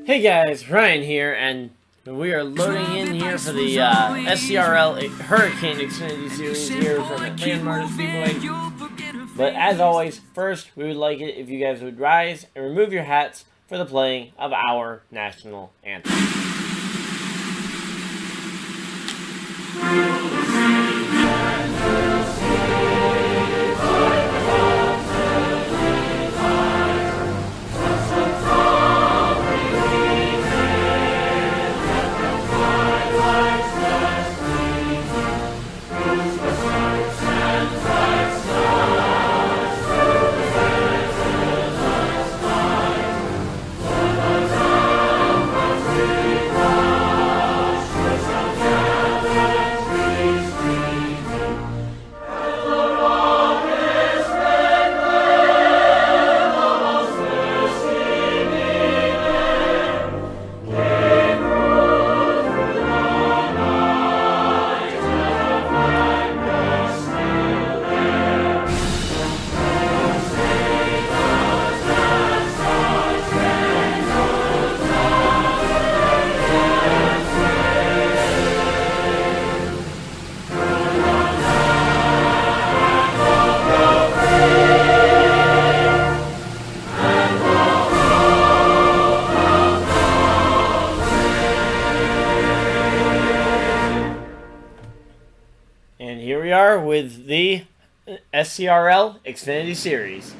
Hey guys, Ryan here, and we are loading in here for the SCRL Hurricane Xfinity Series here from Atlanta Speedway. But as always, first we would like it if you guys would rise and remove your hats for the playing of our national anthem. And here we are with the SCRL Xfinity Series.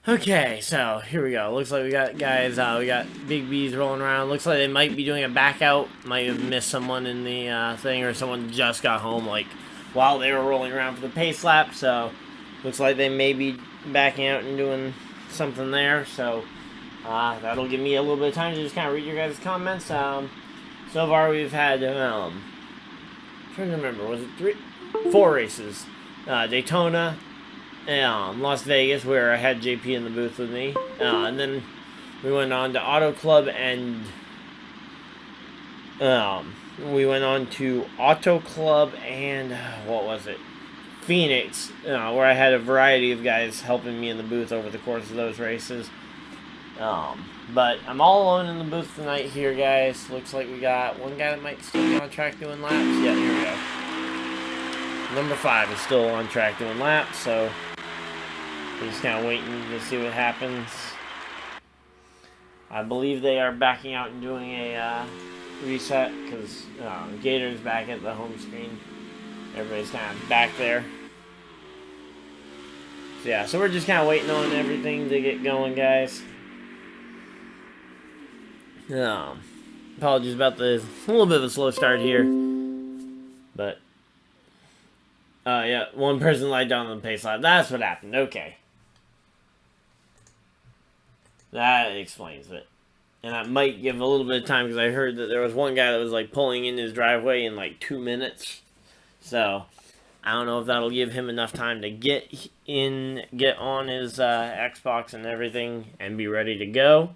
Okay, so here we go. Looks like we got guys, we got Big B's rolling around. Looks like they might be doing a back out. Might have missed someone in the thing, or someone just got home, like, while they were rolling around for the pace lap. So, looks like they may be backing out and doing something there. So, that'll give me a little bit of time to just kind of read your guys' comments. So far we've had, I'm trying to remember, was it 4 races? Daytona, Las Vegas, where I had JP in the booth with me, and then we went on to Auto Club and what was it? Phoenix, where I had a variety of guys helping me in the booth over the course of those races. But I'm all alone in the booth tonight here, guys. Looks like we got one guy that might still be on track doing laps. Yeah, here we go. Number 5 is still on track doing laps, so we're just kind of waiting to see what happens. I believe they are backing out and doing a reset because Gator's back at the home screen. Everybody's kind of back there. So yeah, so we're just kind of waiting on everything to get going, guys. Apologies about a little bit of a slow start here. But, yeah, one person lied down on the pace lap. That's what happened. Okay. That explains it. And I might give a little bit of time because I heard that there was one guy that was, like, pulling in his driveway in, like, 2 minutes. So, I don't know if that'll give him enough time to get on his Xbox and everything and be ready to go.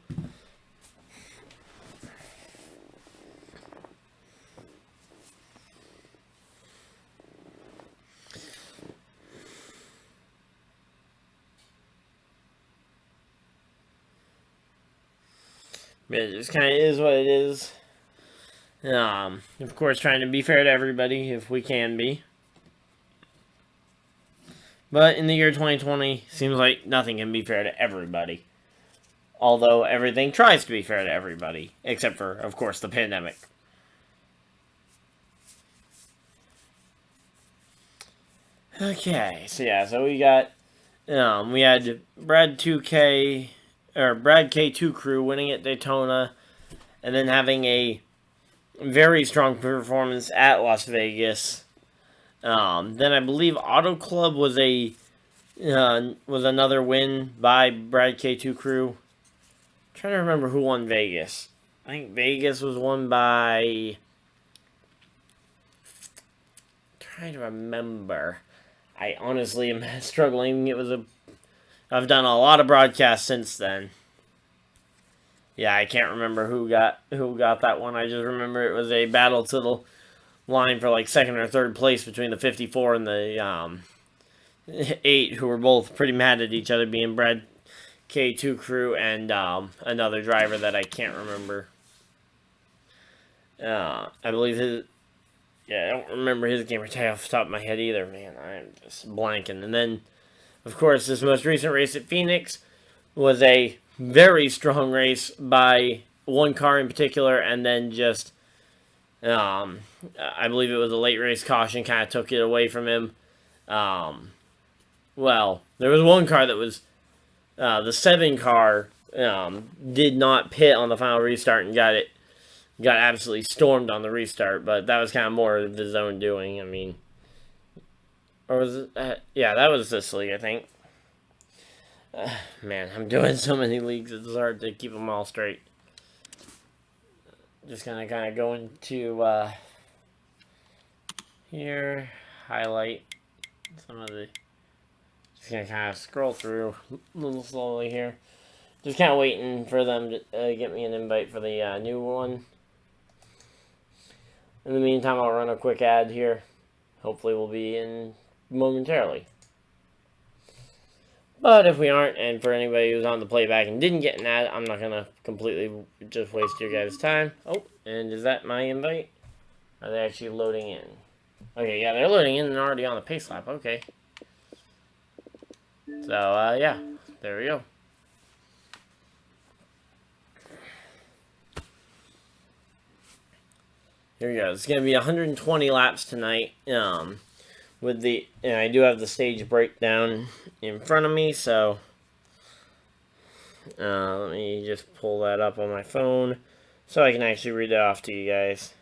It just kind of is what it is. Of course, trying to be fair to everybody if we can be. But in the year 2020, seems like nothing can be fair to everybody. Although everything tries to be fair to everybody, except for, of course, the pandemic. Okay, so yeah, so we got, we had Brad K2 Crew winning at Daytona, and then having a very strong performance at Las Vegas. Then I believe Auto Club was another win by Brad K2 Crew. I'm trying to remember who won Vegas. I think Vegas was won by... trying to remember. I honestly am struggling. I've done a lot of broadcasts since then. Yeah, I can't remember who got that one. I just remember it was a battle to the line for like second or third place between the 54 and the 8, who were both pretty mad at each other, being Brad K2 crew and another driver that I can't remember. I believe his. Yeah, I don't remember his gamer tag off the top of my head either, man. I'm just blanking. And then, of course, this most recent race at Phoenix was a very strong race by one car in particular, and then just, I believe it was a late race caution kind of took it away from him. Well, there was one car that was, the 7 car, did not pit on the final restart and got absolutely stormed on the restart, but that was kind of more of his own doing. I mean, or was it? Yeah, that was this league, I think. Man, I'm doing so many leagues, it's hard to keep them all straight. Just gonna kind of go into here, highlight some of the. Just gonna kind of scroll through a little slowly here. Just kind of waiting for them to get me an invite for the new one. In the meantime, I'll run a quick ad here. Hopefully we'll be in momentarily. But if we aren't, and for anybody who's on the playback and didn't get an ad, I'm not going to completely just waste your guys' time. Oh, and is that my invite? Are they actually loading in? Okay, yeah, they're loading in and already on the pace lap. Okay. So, yeah, there we go. Here we go. It's going to be 120 laps tonight. With the, and I do have the stage breakdown in front of me, so let me just pull that up on my phone so I can actually read it off to you guys.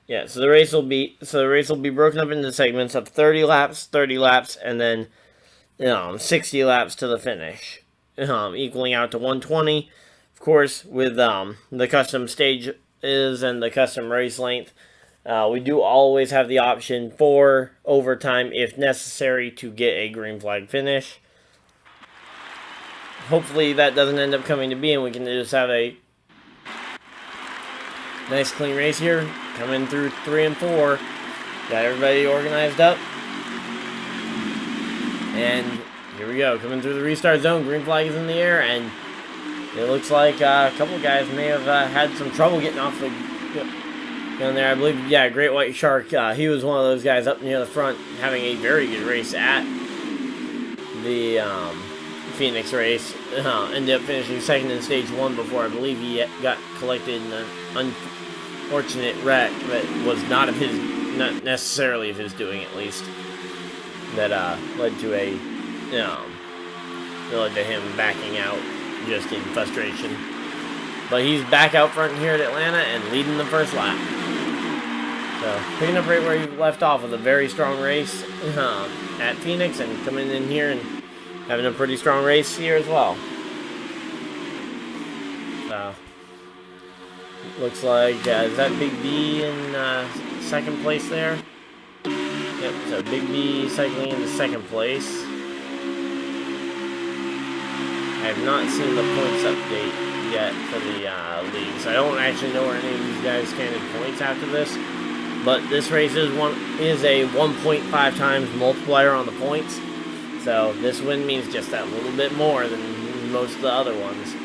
Yeah, so the race will be broken up into segments of 30 laps, and then 60 laps to the finish. Equaling out to 120. Of course, with the custom stages and the custom race length, we do always have the option for overtime if necessary to get a green flag finish. Hopefully that doesn't end up coming to be, and we can just have a nice clean race here. Coming through 3 and 4. Got everybody organized up. And here we go, coming through the restart zone. Green flag is in the air, and it looks like a couple of guys may have had some trouble getting off the gun there. I believe, yeah, Great White Shark, he was one of those guys up near the front having a very good race at the Phoenix race. Ended up finishing second in stage 1 before I believe he got collected in an unfortunate wreck that was not necessarily of his doing, at least. That led to him backing out just in frustration. But he's back out front here at Atlanta and leading the first lap. So picking up right where he left off with a very strong race at Phoenix, and coming in here and having a pretty strong race here as well. So looks like is that Big B in second place there? Yep, so Big B cycling into second place. I have not seen the points update yet for the league, so I don't actually know where any of these guys stand in points after this. But this race is a 1.5 times multiplier on the points, so this win means just that little bit more than most of the other ones.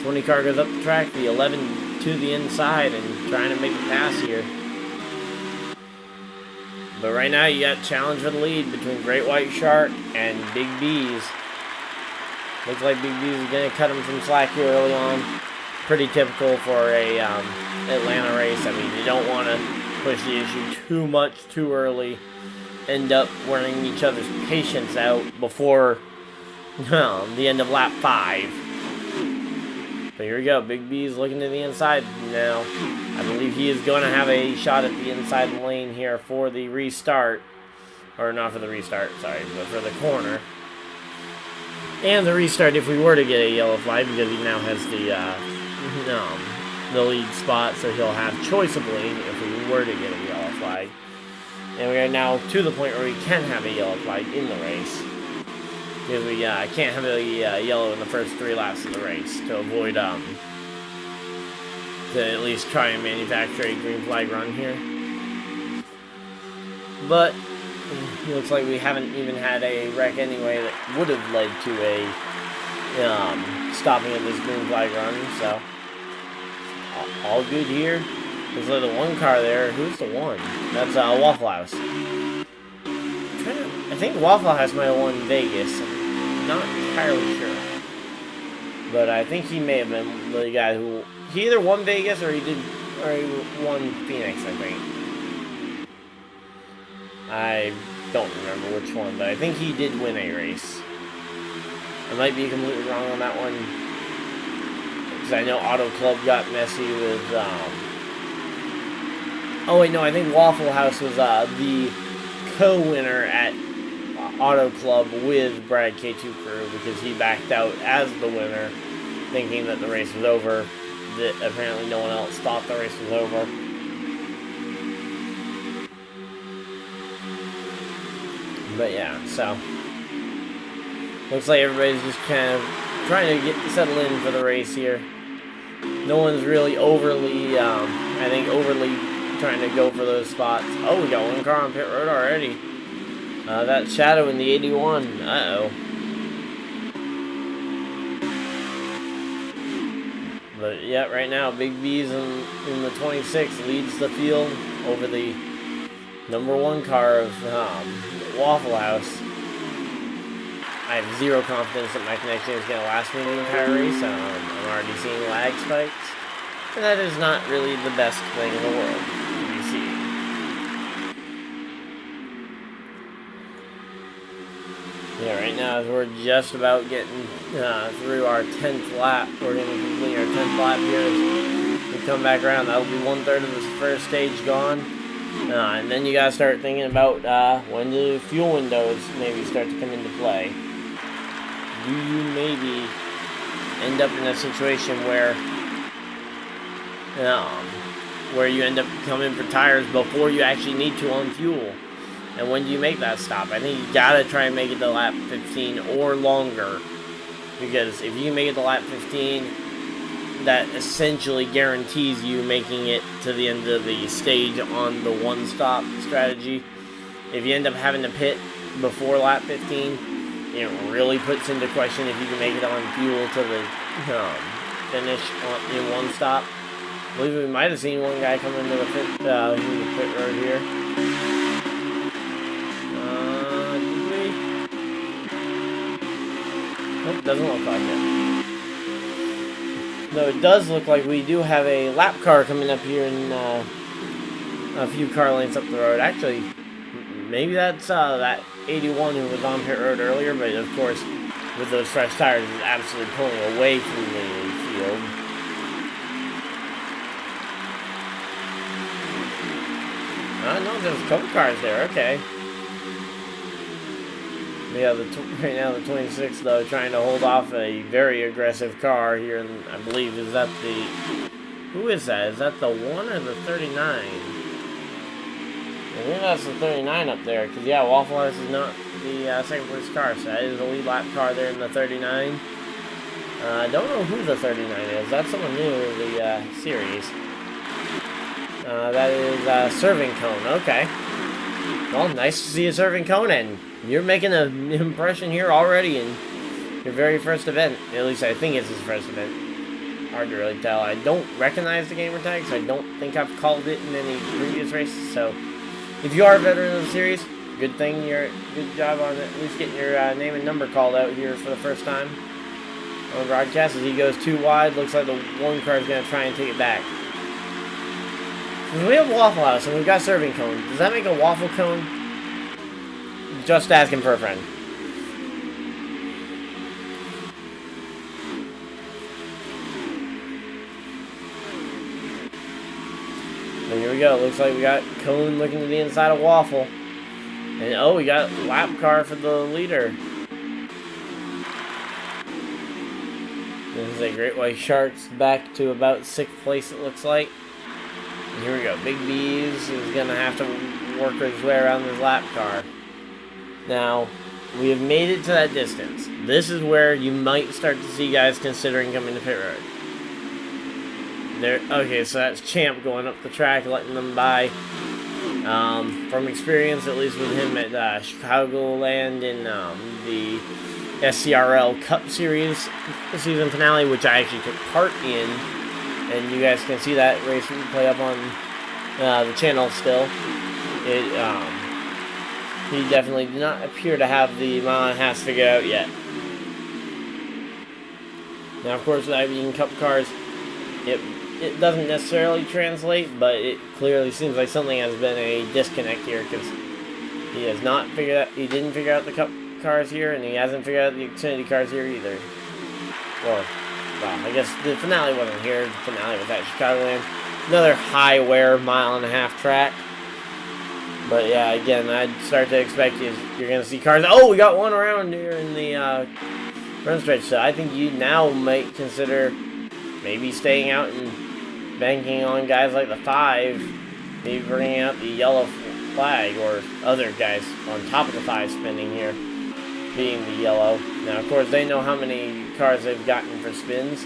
20 car goes up the track, the 11 to the inside, and trying to make a pass here. But right now you got a challenge for the lead between Great White Shark and Big B's. Looks like Big B's is going to cut him some slack here early on. Pretty typical for a Atlanta race. I mean, you don't want to push the issue too much too early. End up wearing each other's patience out before the end of lap 5. But here we go. Big B's looking to the inside now. I believe he is going to have a shot at the inside lane here for the restart. Or not for the restart, sorry, but for the corner. And the restart if we were to get a yellow flag, because he now has the lead spot, so he'll have choice of lane if we were to get a yellow flag. And we are now to the point where we can have a yellow flag in the race. Because we can't have a yellow in the first 3 laps of the race to avoid to at least try and manufacture a green flag run here. But it looks like we haven't even had a wreck anyway that would have led to a stopping of this green flag run, so all good here. There's like the one car there. Who's the one? That's Waffle House. I think Waffle House might have won Vegas. I'm not entirely sure, but I think he may have been the guy who he either won Vegas or he won Phoenix. I think. I don't remember which one, but I think he did win a race. I might be completely wrong on that one, because I know Auto Club got messy with, oh wait, no, I think Waffle House was, the co-winner at Auto Club with Brad K2 Crew, because he backed out as the winner, thinking that the race was over. That apparently no one else thought the race was over. But yeah, so looks like everybody's just kind of trying to get settled in for the race here. No one's really overly, I think, overly trying to go for those spots. Oh, we got one car on pit road already. That Shadow in the 81. Uh-oh. But yeah, right now, Big B's in the 26 leads the field over the #1 car of Waffle House. I have zero confidence that my connection is going to last me the entire race. I'm already seeing lag spikes. And that is not really the best thing in the world to be seeing. Yeah, right now, as we're just about getting through our 10th lap, we're going to complete our 10th lap here. As we come back around, that'll be 1/3 of this first stage gone. And then you gotta start thinking about when the fuel windows maybe start to come into play. Do you maybe end up in a situation where you end up coming for tires before you actually need to on fuel? And when do you make that stop? I think you gotta try and make it to lap 15 or longer, because if you can make it to lap 15, that essentially guarantees you making it to the end of the stage on the one-stop strategy. If you end up having to pit before lap 15, it really puts into question if you can make it on fuel to the finish in one stop. I believe we might have seen one guy come into the pit road here. Did we? Nope, doesn't look like it. Though it does look like we do have a lap car coming up here in a few car lengths up the road. Actually, maybe that's that 81 who was on pit road earlier, but of course, with those fresh tires, is absolutely pulling away from the field. No, there's a couple cars there, okay. Yeah, right now the 26 though trying to hold off a very aggressive car here, and I believe is that the who is that? Is that the 1 or the 39? I think that's the 39 up there, because yeah, Waffle House is not the second place car, so that is the lead lap car there in the 39. I don't know who the 39 is. That's someone new to the series. That is Serving Cone. Okay. Well, nice to see a Serving Cone, and you're making an impression here already in your very first event. At least I think it's his first event. Hard to really tell. I don't recognize the gamer tag, so I don't think I've called it in any previous races. So, if you are a veteran of the series, good thing. Good job on at least getting your name and number called out here for the first time on the broadcast. As he goes too wide, looks like the one car is going to try and take it back. We have Waffle House and we've got Serving Cone. Does that make a waffle cone? Just asking for a friend. So here we go. Looks like we got Cone looking to the inside of Waffle. And oh, we got lap car for the leader. This is a Great White Sharks back to about 6th place, it looks like. And here we go. Big B's is going to have to work his way around this lap car. Now, we have made it to that distance. This is where you might start to see guys considering coming to pit road. there. Okay, so that's Champ going up the track, letting them by. From experience, at least with him at Chicagoland in the SCRL Cup Series season finale, which I actually took part in, and you guys can see that race play up on the channel still. He definitely did not appear to have the mile and a half figured out yet. Now, of course, with being Cup cars, it doesn't necessarily translate, but it clearly seems like something has been a disconnect here, because he has not figured out. He didn't figure out the Cup cars here, and he hasn't figured out the Xfinity cars here either. Or, well, I guess the finale wasn't here. The finale was at Chicagoland. Another high wear mile and a half track. But yeah, again, I'd start to expect you're going to see cars. Oh, we got one around here in the run stretch. So I think you now might consider maybe staying out and banking on guys like the 5. Maybe bringing out the yellow flag, or other guys on top of the 5 spinning here, being the yellow. Now, of course, they know how many cars they've gotten for spins.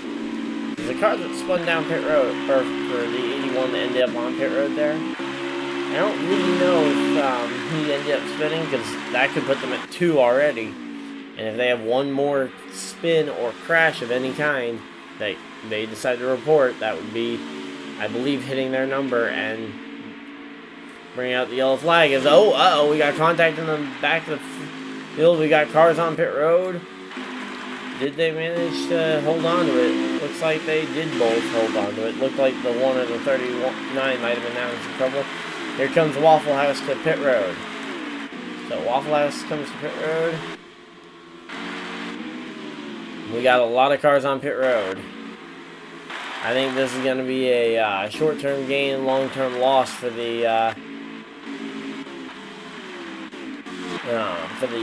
The car that spun down pit road, or for the 81 that ended up on pit road there, I don't really know if he ended up spinning, because that could put them at 2 already. And if they have one more spin or crash of any kind that they decide to report, that would be, I believe, hitting their number and bringing out the yellow flag. Is we got contact in the back of the field. We got cars on pit road. Did they manage to hold on to it? Looks like they did both hold on to it. Looked like the one of the 39 might have been having some trouble. Here comes Waffle House to pit road. So Waffle House comes to pit road. We got a lot of cars on pit road. I think this is going to be a short-term gain, long-term loss for the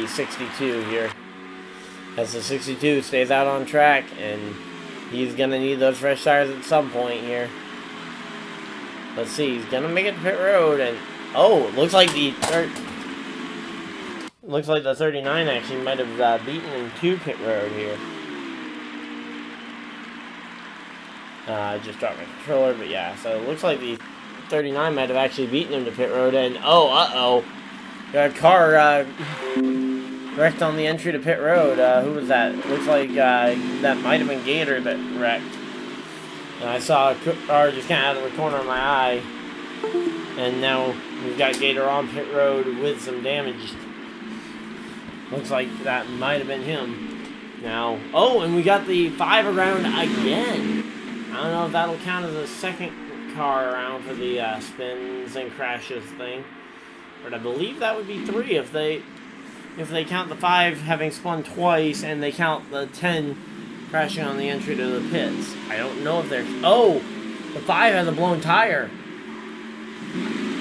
62 here. As the 62 stays out on track, and he's going to need those fresh tires at some point here. Let's see, he's going to make it to pit road, and it looks like the 39 actually might have beaten him to pit road here. I just dropped my controller, but yeah, so it looks like the 39 might have actually beaten him to pit road, and got a car wrecked on the entry to pit road. Who was that? Looks like that might have been Gator that wrecked. And I saw a car just kind of out of the corner of my eye. And now we've got Gator on pit road with some damage. Looks like that might have been him. Now, and we got the 5 around again. I don't know if that'll count as a second car around for the spins and crashes thing. But I believe that would be 3 if they count the 5 having spun twice, and they count the 10 crashing on the entry to the pits. I don't know if they're... the 5 has a blown tire.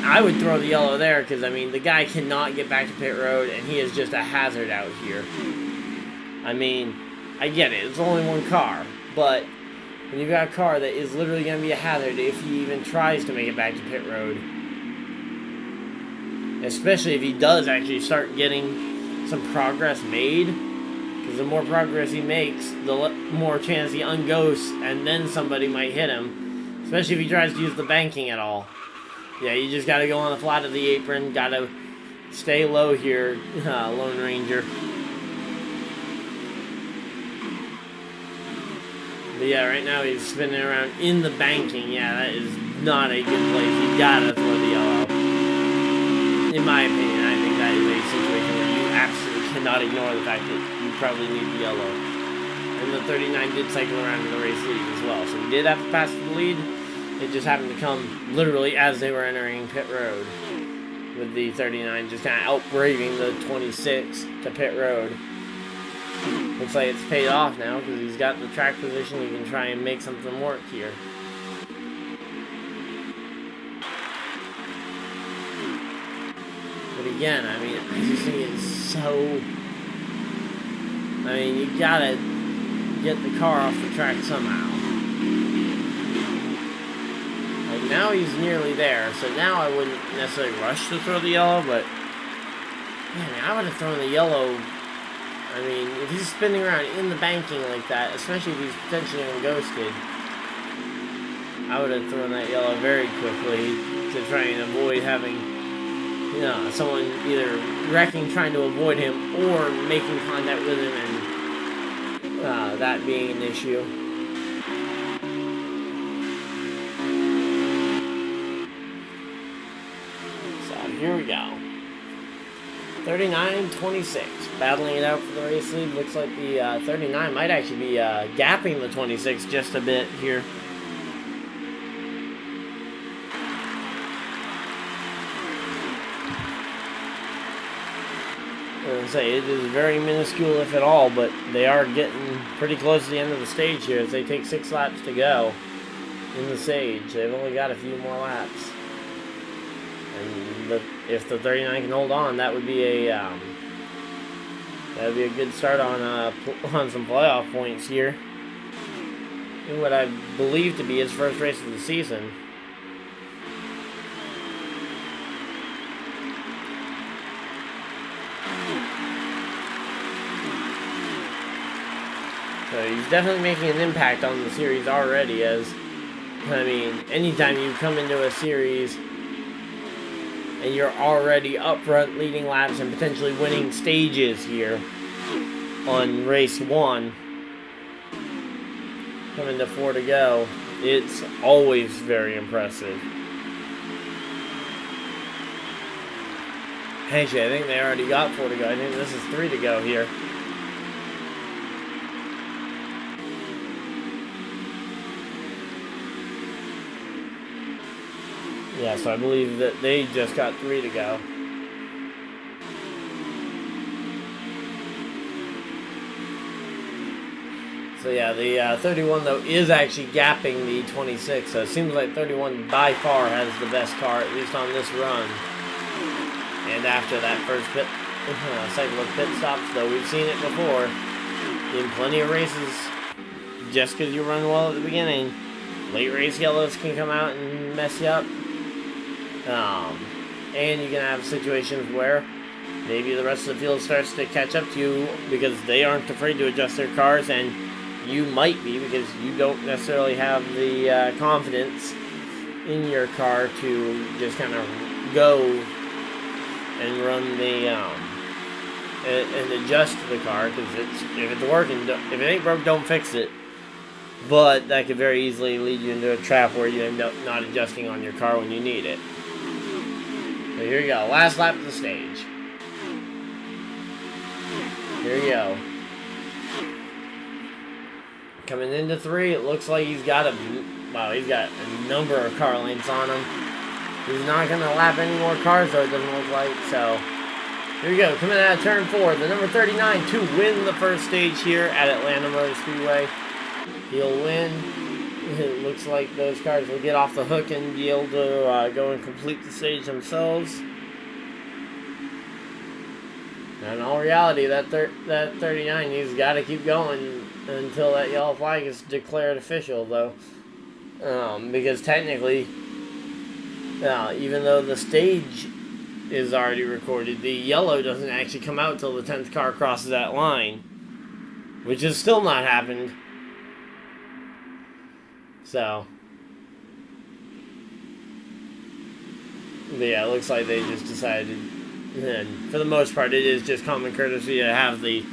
I would throw the yellow there, because, I mean, the guy cannot get back to pit road, and he is just a hazard out here. I mean, I get it. It's only one car. But when you've got a car that is literally going to be a hazard if he even tries to make it back to pit road, especially if he does actually start getting some progress made, because the more progress he makes, the more chance he unghosts, and then somebody might hit him, especially if he tries to use the banking at all. Yeah, you just gotta go on the flat of the apron, gotta stay low here, Lone Ranger. But yeah, right now he's spinning around in the banking. Yeah, that is not a good place. You gotta throw the yellow. In my opinion, I think that is a situation where you absolutely cannot ignore the fact that you probably need the yellow. And the 39 did cycle around in the race lead as well, so he did have to pass the lead. It just happened to come literally as they were entering pit road, with the 39 just kind of out-braving the 26 to pit road. Looks like it's paid off now, because he's got the track position. He can try and make something work here. But again, I mean, I just think it's so... I mean, you gotta get the car off the track somehow. Like, now he's nearly there, so now I wouldn't necessarily rush to throw the yellow, but... Man, I would have thrown the yellow... I mean, if he's spinning around in the banking like that, especially if he's potentially unghosted, I would have thrown that yellow very quickly to try and avoid having, you know, someone either wrecking, trying to avoid him, or making contact with him, and that being an issue. So here we go. 39-26, battling it out for the race lead. Looks like the 39 might actually be gapping the 26 just a bit here. Say it is very minuscule, if at all, but they are getting pretty close to the end of the stage here as they take 6 laps to go in the stage. They've only got a few more laps, and if the 39 can hold on, that would be a good start on some playoff points here in what I believe to be his first race of the season. So he's definitely making an impact on the series already, as, I mean, anytime you come into a series and you're already up front leading laps and potentially winning stages here on race 1, coming to 4 to go, it's always very impressive. Actually, I think they already got 4 to go. I think this is 3 to go here. Yeah, so I believe that they just got 3 to go. So yeah, the 31 though is actually gapping the 26. So it seems like 31 by far has the best car, at least on this run. And after that first cycle of pit stops, though we've seen it before in plenty of races. Just because you run well at the beginning, late race yellows can come out and mess you up. And you can have situations where maybe the rest of the field starts to catch up to you because they aren't afraid to adjust their cars, and you might be because you don't necessarily have the confidence in your car to just kind of go and run the and adjust the car, because if it's working, if it ain't broke, don't fix it. But that could very easily lead you into a trap where you end up not adjusting on your car when you need it. So here you go, last lap of the stage. Here you go. Coming into 3, it looks like he's got he's got a number of car lengths on him. He's not going to lap any more cars, though, it doesn't look like. So here we go, coming out of turn 4, the number 39 to win the first stage here at Atlanta Motor Speedway. He'll win. It looks like those cars will get off the hook and be able to go and complete the stage themselves. And in all reality, that 39, he's got to keep going until that yellow flag is declared official, though. Because technically, even though the stage is already recorded, the yellow doesn't actually come out till the 10th car crosses that line, which has still not happened. So, but yeah, it looks like they just decided, and for the most part, it is just common courtesy to have the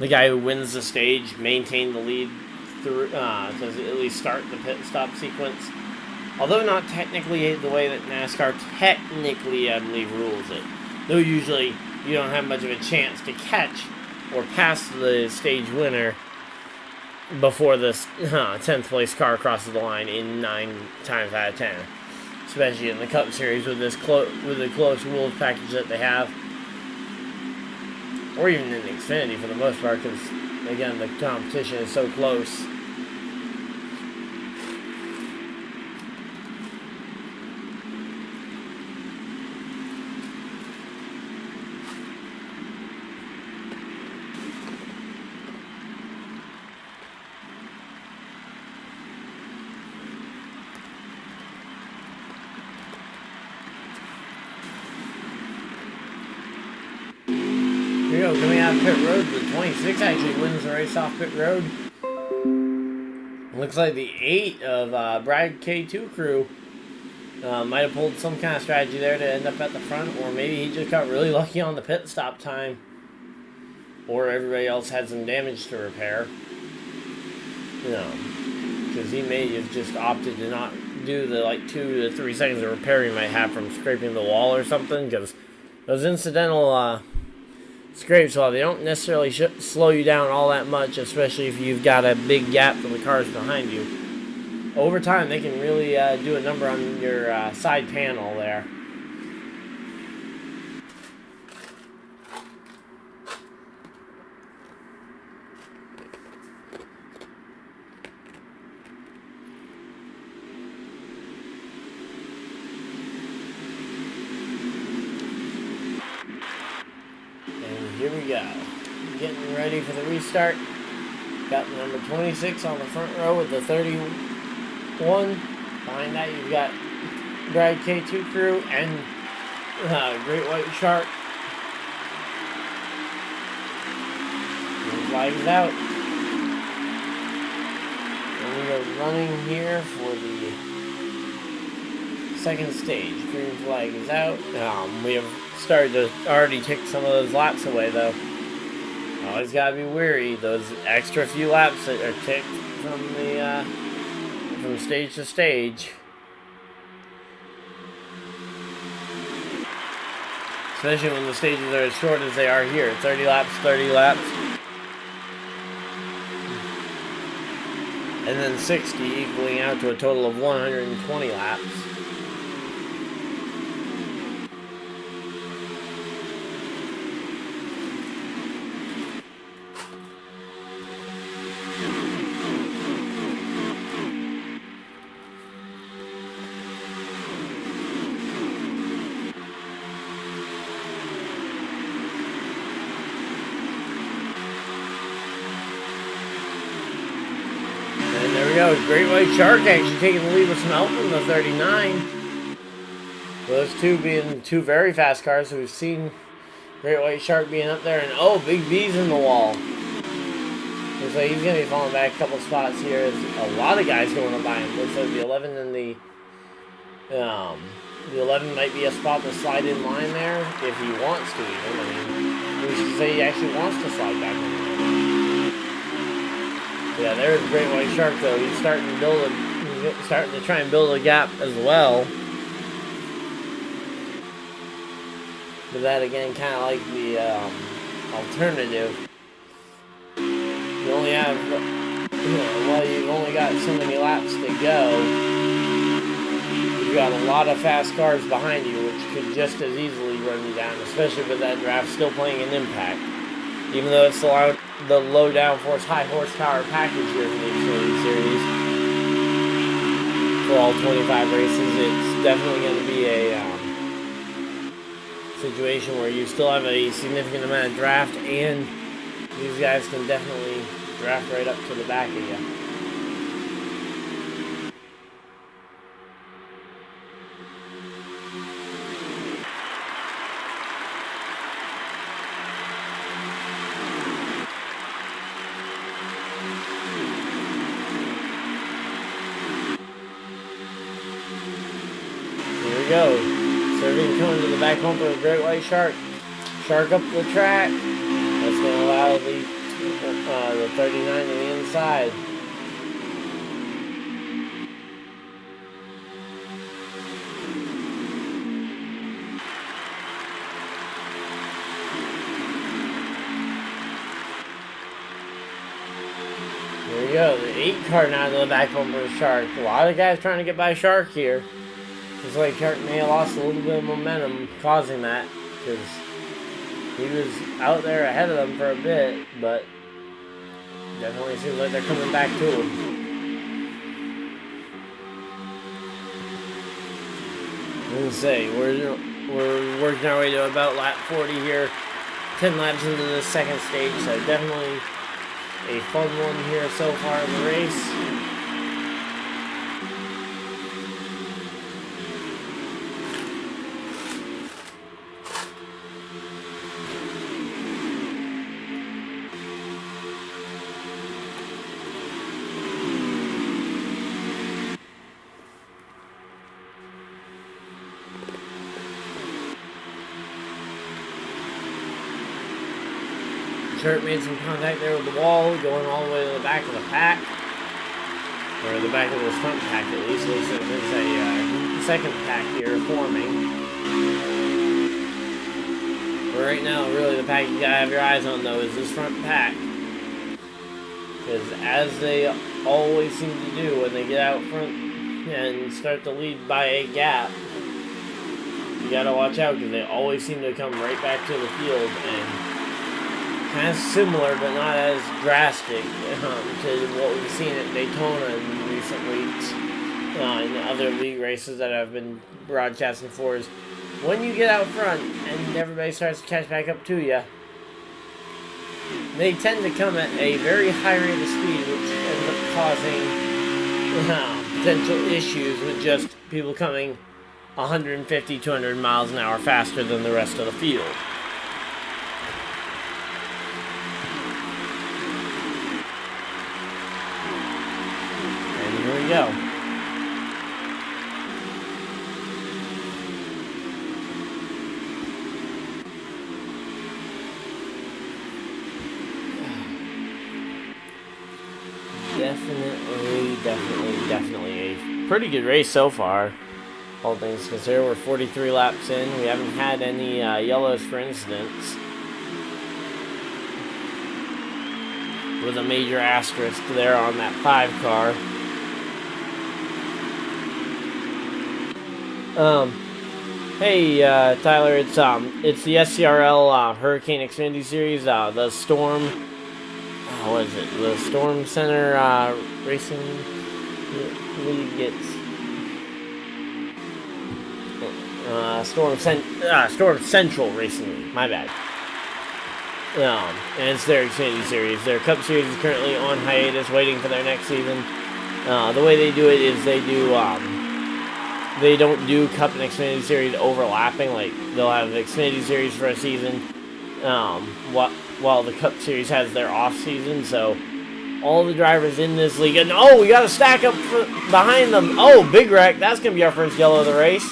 guy who wins the stage maintain the lead through, to at least start the pit stop sequence. Although not technically the way that NASCAR technically, I believe, rules it. Though usually you don't have much of a chance to catch or pass the stage winner before the 10th place car crosses the line in 9 times out of 10. Especially in the Cup Series with this with the close rules package that they have. Or even in Xfinity for the most part, because, again, the competition is so close. Coming out of pit road, the 26 actually wins the race off pit road. Looks like the 8 of Brad K2 crew might have pulled some kind of strategy there to end up at the front, or maybe he just got really lucky on the pit stop time, or everybody else had some damage to repair. Because he may have just opted to not do the 2 to 3 seconds of repair he might have from scraping the wall or something, because those incidental scrapes, while they don't necessarily slow you down all that much, especially if you've got a big gap from the cars behind you, over time they can really do a number on your side panel there. Here we go. Getting ready for the restart. Got number 26 on the front row with the 31. Behind that, you've got Brad K2 crew and Great White Shark. The flag is out. And we are running here for the second stage. Green flag is out. We have started to already take some of those laps away, though. Always gotta be wary. Those extra few laps that are ticked from the from stage to stage, especially when the stages are as short as they are here. 30 laps, 30 laps, and then 60, equaling out to a total of 120 laps. There we go. Great White Shark actually taking the lead with some help from the 39. Those two being two very fast cars. So we've seen Great White Shark being up there. And oh, Big B's in the wall. Looks like he's going to be falling back a couple spots here. There's a lot of guys going up by him. Looks like the 11 and the 11 might be a spot to slide in line there if he wants to even. I mean, we should say he actually wants to slide back in line. Yeah, there's Great White Shark though. He's starting to try and build a gap as well. But that again, kind of like the alternative. You only have, while you've only got so many laps to go, you've got a lot of fast cars behind you, which could just as easily run you down, especially with that draft still playing an impact. Even though it's the low downforce, high horsepower package here from the Xfinity Series for all 25 races, it's definitely going to be a situation where you still have a significant amount of draft, and these guys can definitely draft right up to the back of you. Go. Serving coming to the back bumper of Great White Shark. Shark up the track. That's going to allow the 39 to the inside. There we go. The 8 car now to the back bumper of Shark. A lot of guys trying to get by Shark here. Looks like Shark may have lost a little bit of momentum causing that, because he was out there ahead of them for a bit, but definitely seems like they're coming back to him. I'm going to say, we're working our way to about lap 40 here, 10 laps into the second stage, so definitely a fun one here so far in the race. Kurt made some contact there with the wall, going all the way to the back of the pack. Or the back of this front pack, at least. Looks like there's a second pack here forming. But right now, really, the pack you gotta have your eyes on, though, is this front pack. Because as they always seem to do when they get out front and start to lead by a gap, you gotta watch out, because they always seem to come right back to the field, and kind of similar, but not as drastic to what we've seen at Daytona in recent weeks, and other league races that I've been broadcasting for, is when you get out front and everybody starts to catch back up to you, they tend to come at a very high rate of speed, which ends up causing potential issues with just people coming 150, 200 miles an hour faster than the rest of the field. And here we go. Definitely a pretty good race so far. All things considered, we're 43 laps in. We haven't had any yellows, for instance. With a major asterisk there on that 5 car. Hey, Tyler, it's the SCRL Hurricane Xfinity Series, the Storm. What is it? The Storm Center Racing League gets Storm Central Racing League. My bad. And it's their Xfinity Series. Their Cup Series is currently on hiatus, waiting for their next season. The way they do it is they don't do Cup and Xfinity Series overlapping. Like, they'll have the Xfinity Series for a season, while the Cup Series has their off season. So all the drivers in this league, and we got to stack up behind them. Oh, big wreck. That's gonna be our first yellow of the race.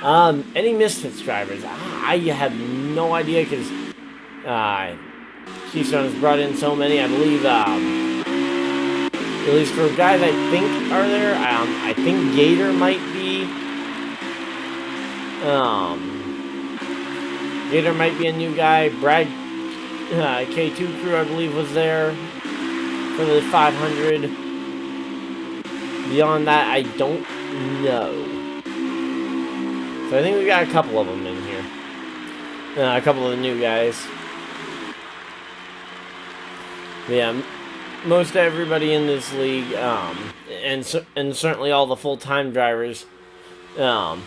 Any Misfits drivers? I have no idea, because Keystone has brought in so many. I believe, at least for guys I think are there, I think Gator might be. Gator might be a new guy. Brad K2 crew, I believe, was there for the 500. Beyond that, I don't know. So I think we got a couple of them in here. A couple of the new guys. But yeah, most everybody in this league, and certainly all the full-time drivers, are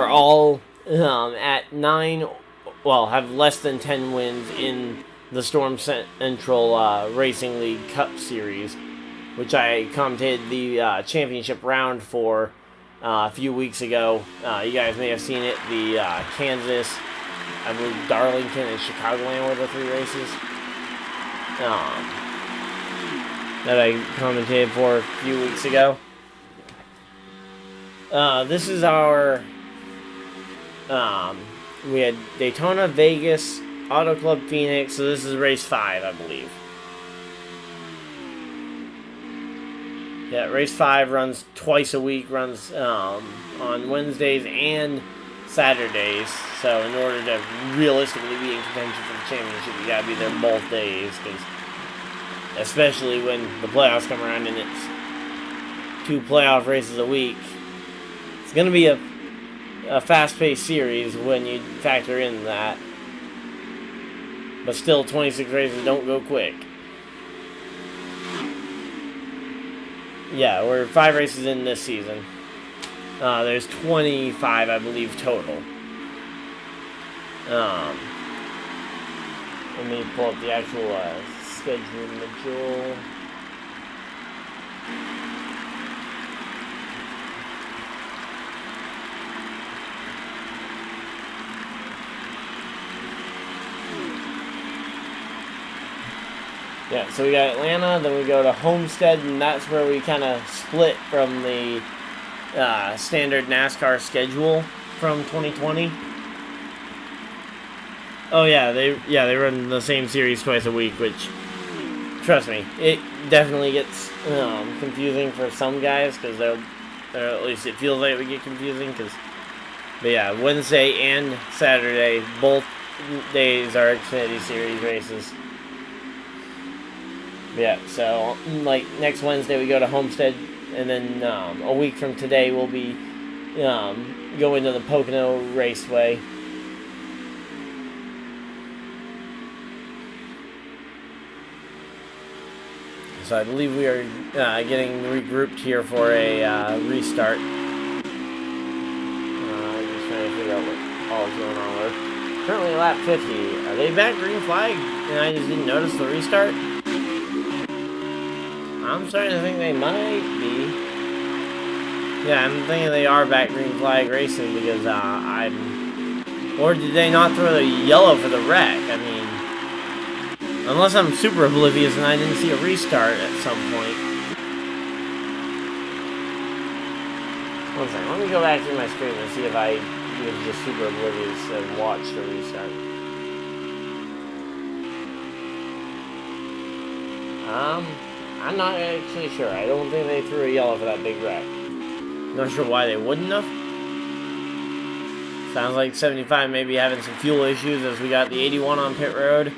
all at 9, have less than 10 wins in the Storm Central Racing League Cup Series, which I commentated the championship round for a few weeks ago. You guys may have seen it. The Kansas, I believe Darlington, and Chicagoland were the 3 races that I commentated for a few weeks ago. This is our... we had Daytona, Vegas, Auto Club Phoenix, so this is race 5, I believe. Yeah, race 5 runs twice a week, runs on Wednesdays and Saturdays. So in order to realistically be in contention for the championship, you gotta be there both days, because especially when the playoffs come around and it's 2 playoff races a week, it's gonna be a fast-paced series when you factor in that. But still, 26 races don't go quick. Yeah, we're 5 races in this season. There's 25, I believe, total. Let me pull up the actual schedule. Yeah, so we got Atlanta, then we go to Homestead, and that's where we kind of split from the standard NASCAR schedule from 2020. Oh yeah, they run the same series twice a week, which, trust me, it definitely gets confusing for some guys, because they're at least it feels like it would get confusing. But yeah, Wednesday and Saturday, both days are Xfinity Series races. Yeah, so like next Wednesday we go to Homestead, and then a week from today we'll be going to the Pocono Raceway. So I believe we are getting regrouped here for a restart. Just trying to figure out what all is going on there. Currently lap 50. Are they back green flag? And I just didn't notice the restart? I'm starting to think they might be. Yeah, I'm thinking they are back green flag racing because Or did they not throw the yellow for the wreck? I mean, unless I'm super oblivious and I didn't see a restart at some point. One second, let me go back through my screen and see if I was just super oblivious and watched the restart. I'm not actually sure. I don't think they threw a yellow for that big wreck. Not sure why they wouldn't have. Sounds like 75 may be having some fuel issues as we got the 81 on pit road.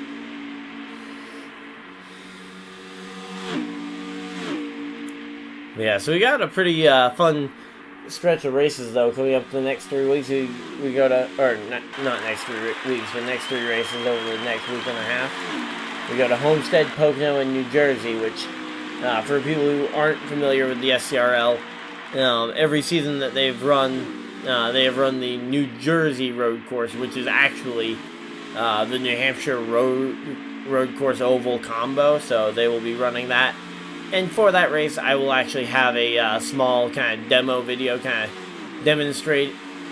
Yeah, so we got a pretty fun stretch of races, though, coming up the next 3 weeks. We go to, or not next 3 weeks, but next 3 races over the next week and a half. We go to Homestead, Pocono, and New Jersey, which, for people who aren't familiar with the SCRL, every season that they have run the New Jersey road course, which is actually the New Hampshire road course oval combo, so they will be running that. And for that race, I will actually have a small kind of demo video, kind of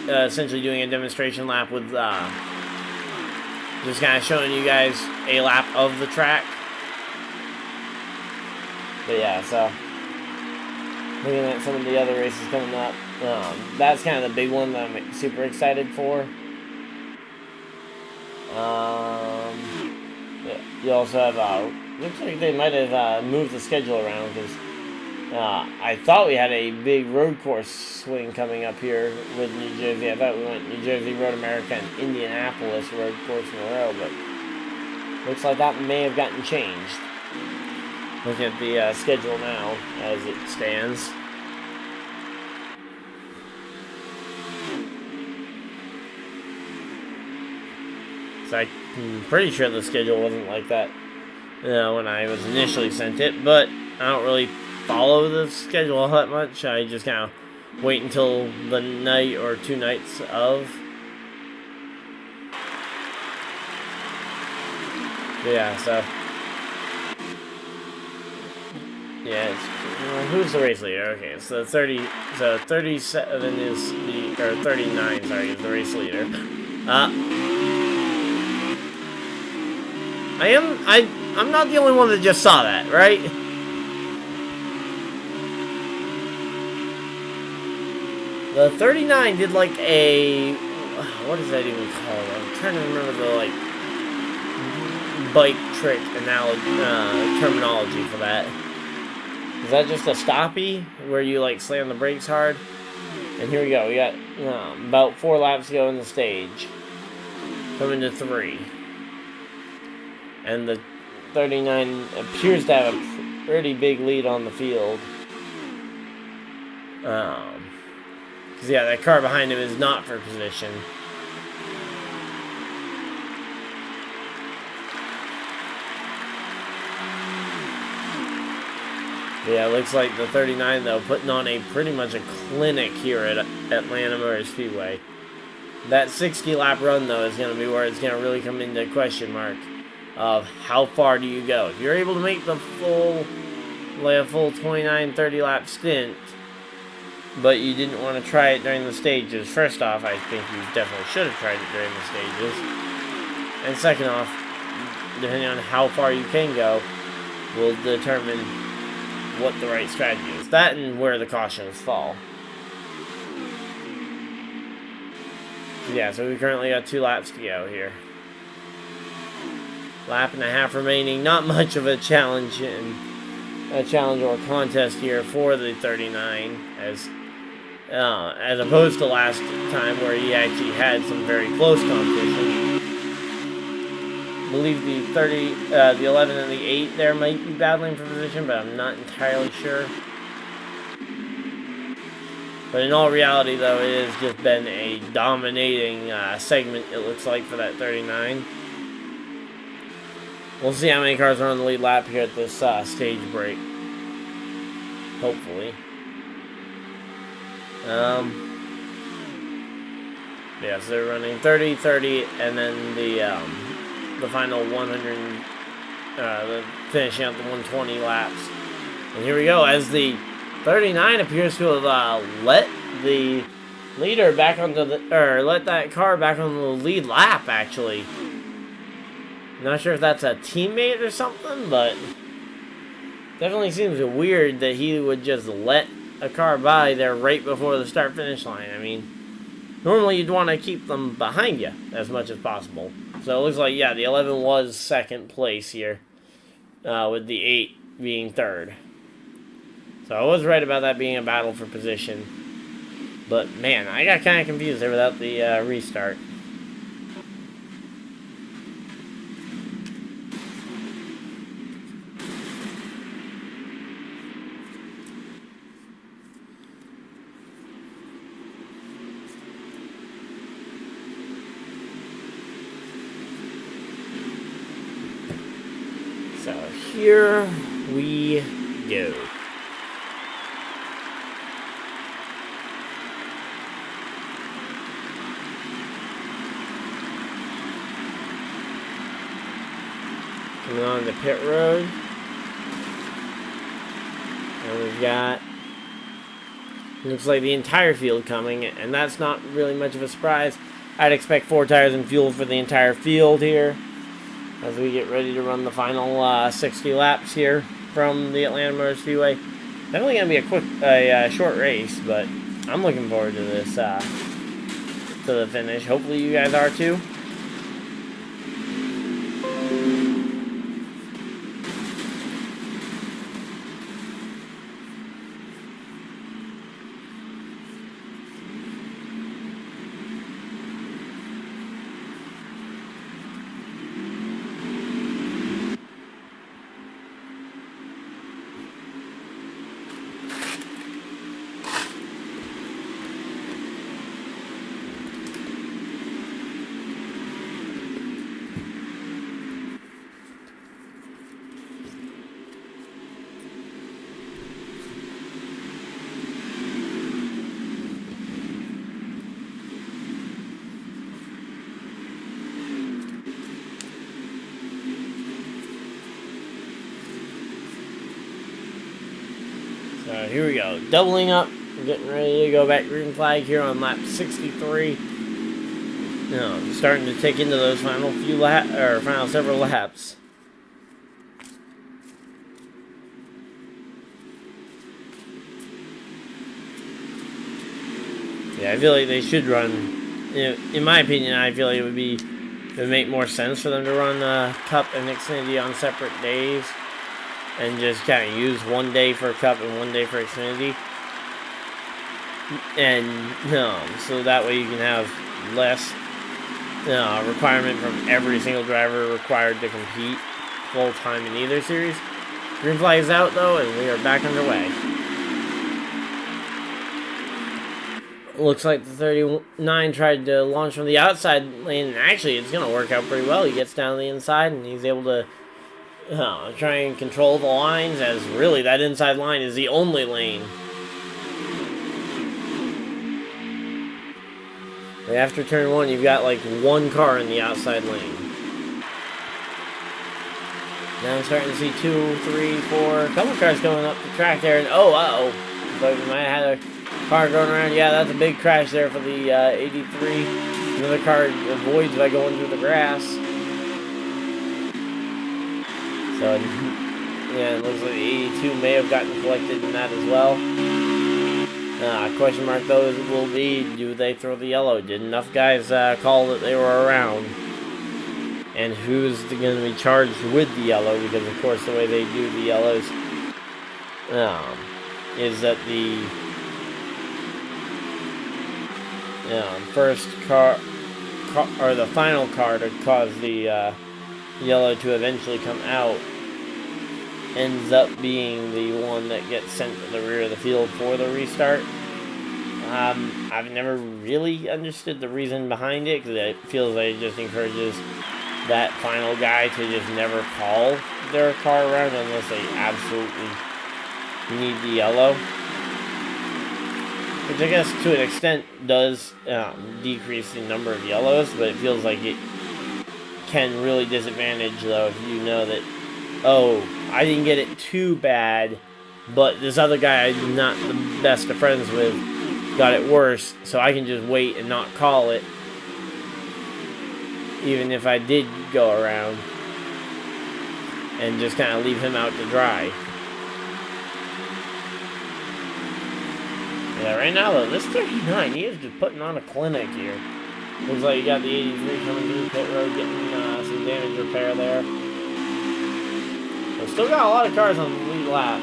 essentially doing a demonstration lap with just kind of showing you guys a lap of the track. But yeah, so looking at some of the other races coming up, that's kind of the big one that I'm super excited for. Yeah, you also have, looks like they might have moved the schedule around, because I thought we had a big road course swing coming up here with New Jersey. I thought we went New Jersey, Road America, and Indianapolis road course in a row, but looks like that may have gotten changed. Looking at the schedule now as it stands. So I'm pretty sure the schedule wasn't like that when I was initially sent it, but I don't really follow the schedule all that much. I just kind of wait until the night or 2 nights of. Yeah, so yeah, it's, who's the race leader? Okay, so 37 is the, or 39, sorry, is the race leader. I'm not the only one that just saw that, right? The 39 did like a, what does that even call it? I'm trying to remember the like bike trick terminology for that. Is that just a stoppie where you like slam the brakes hard? And here we go. We got about 4 laps to go in the stage. Coming to 3. And the 39 appears to have a pretty big lead on the field. Because yeah, that car behind him is not for position. Yeah, it looks like the 39, though, putting on pretty much a clinic here at Atlanta Motor Speedway. That 60-lap run, though, is going to be where it's going to really come into question mark of how far do you go. If you're able to make the full 29, 30-lap stint, but you didn't want to try it during the stages, first off, I think you definitely should have tried it during the stages. And second off, depending on how far you can go, will determine what the right strategy is. That and where the cautions fall. Yeah, so we currently got 2 laps to go here. Lap and a half remaining. Not much of a challenge or contest here for the 39, as opposed to last time where he actually had some very close competition. I believe the 11 and the 8 there might be battling for position, but I'm not entirely sure. But in all reality, though, it has just been a dominating segment, it looks like, for that 39. We'll see how many cars are on the lead lap here at this stage break. Hopefully. Yeah, so they're running 30, 30, and then the final 100, finishing out the 120 laps. And here we go, as the 39 appears to have let the leader back onto let that car back on the lead lap, actually. Not sure if that's a teammate or something, but definitely seems weird that he would just let a car by there right before the start-finish line. I mean, normally you'd want to keep them behind you as much as possible. So it looks like, yeah, the 11 was second place here, with the 8 being third. So I was right about that being a battle for position. But, man, I got kind of confused there without the restart. So here we go. Coming on the pit road. And we've got, looks like the entire field coming, and that's not really much of a surprise. I'd expect 4 tires and fuel for the entire field here as we get ready to run the final 60 laps here from the Atlanta Motor Speedway. Definitely going to be a short race, but I'm looking forward to this, to the finish. Hopefully you guys are too. So here we go, doubling up, getting ready to go back green flag here on lap 63. No, starting to take into those final final several laps. Yeah, I feel like they should run. In my opinion, I feel like it would make more sense for them to run Cup and Xfinity on separate days, and just kind of use one day for Cup and one day for Xfinity. And so that way you can have less requirement from every single driver required to compete full time in either series. Green flag is out though, and we are back underway. Looks like the 39 tried to launch from the outside lane, and actually it's going to work out pretty well. He gets down the inside, and he's able to try and control the lines, as really that inside line is the only lane. Right after turn 1, you've got like one car in the outside lane. Now I'm starting to see 2, 3, 4, a couple cars going up the track there, and but we might have had a car going around. Yeah, that's a big crash there for the 83. Another car avoids by going through the grass. So, yeah, it looks like the 82 may have gotten collected in that as well. Question mark, though, will be, do they throw the yellow? Did enough guys call that they were around? and who's going to be charged with the yellow, because of course the way they do the yellows is that the first car or the final car to cause the yellow to eventually come out ends up being the one that gets sent to the rear of the field for the restart. I've never really understood the reason behind it, because it feels like it just encourages that final guy to just never call their car around unless they absolutely need the yellow. Which I guess to an extent does decrease the number of yellows, but it feels like it can really disadvantage, though, if you know that, oh, I didn't get it too bad, but this other guy I'm not the best of friends with got it worse, so I can just wait and not call it, even if I did go around, and just kind of leave him out to dry. Yeah, right now, though, this 39, he is just putting on a clinic here. Looks like you got the 83 coming through pit road, getting some damage repair there. But still got a lot of cars on the lead lap.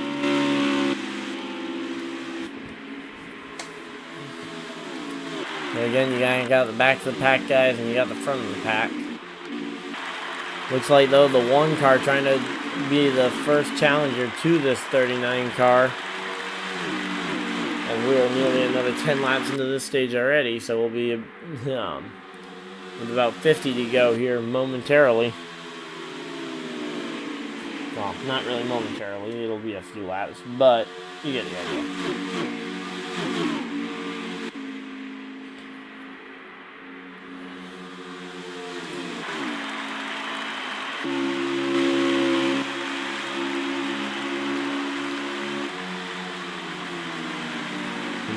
And again, you got the back of the pack guys, and you got the front of the pack. Looks like, though, the one car trying to be the first challenger to this 39 car. And we are nearly another 10 laps into this stage already, so we'll be with about 50 to go here momentarily. Well, not really momentarily, it'll be a few laps, but you get the idea.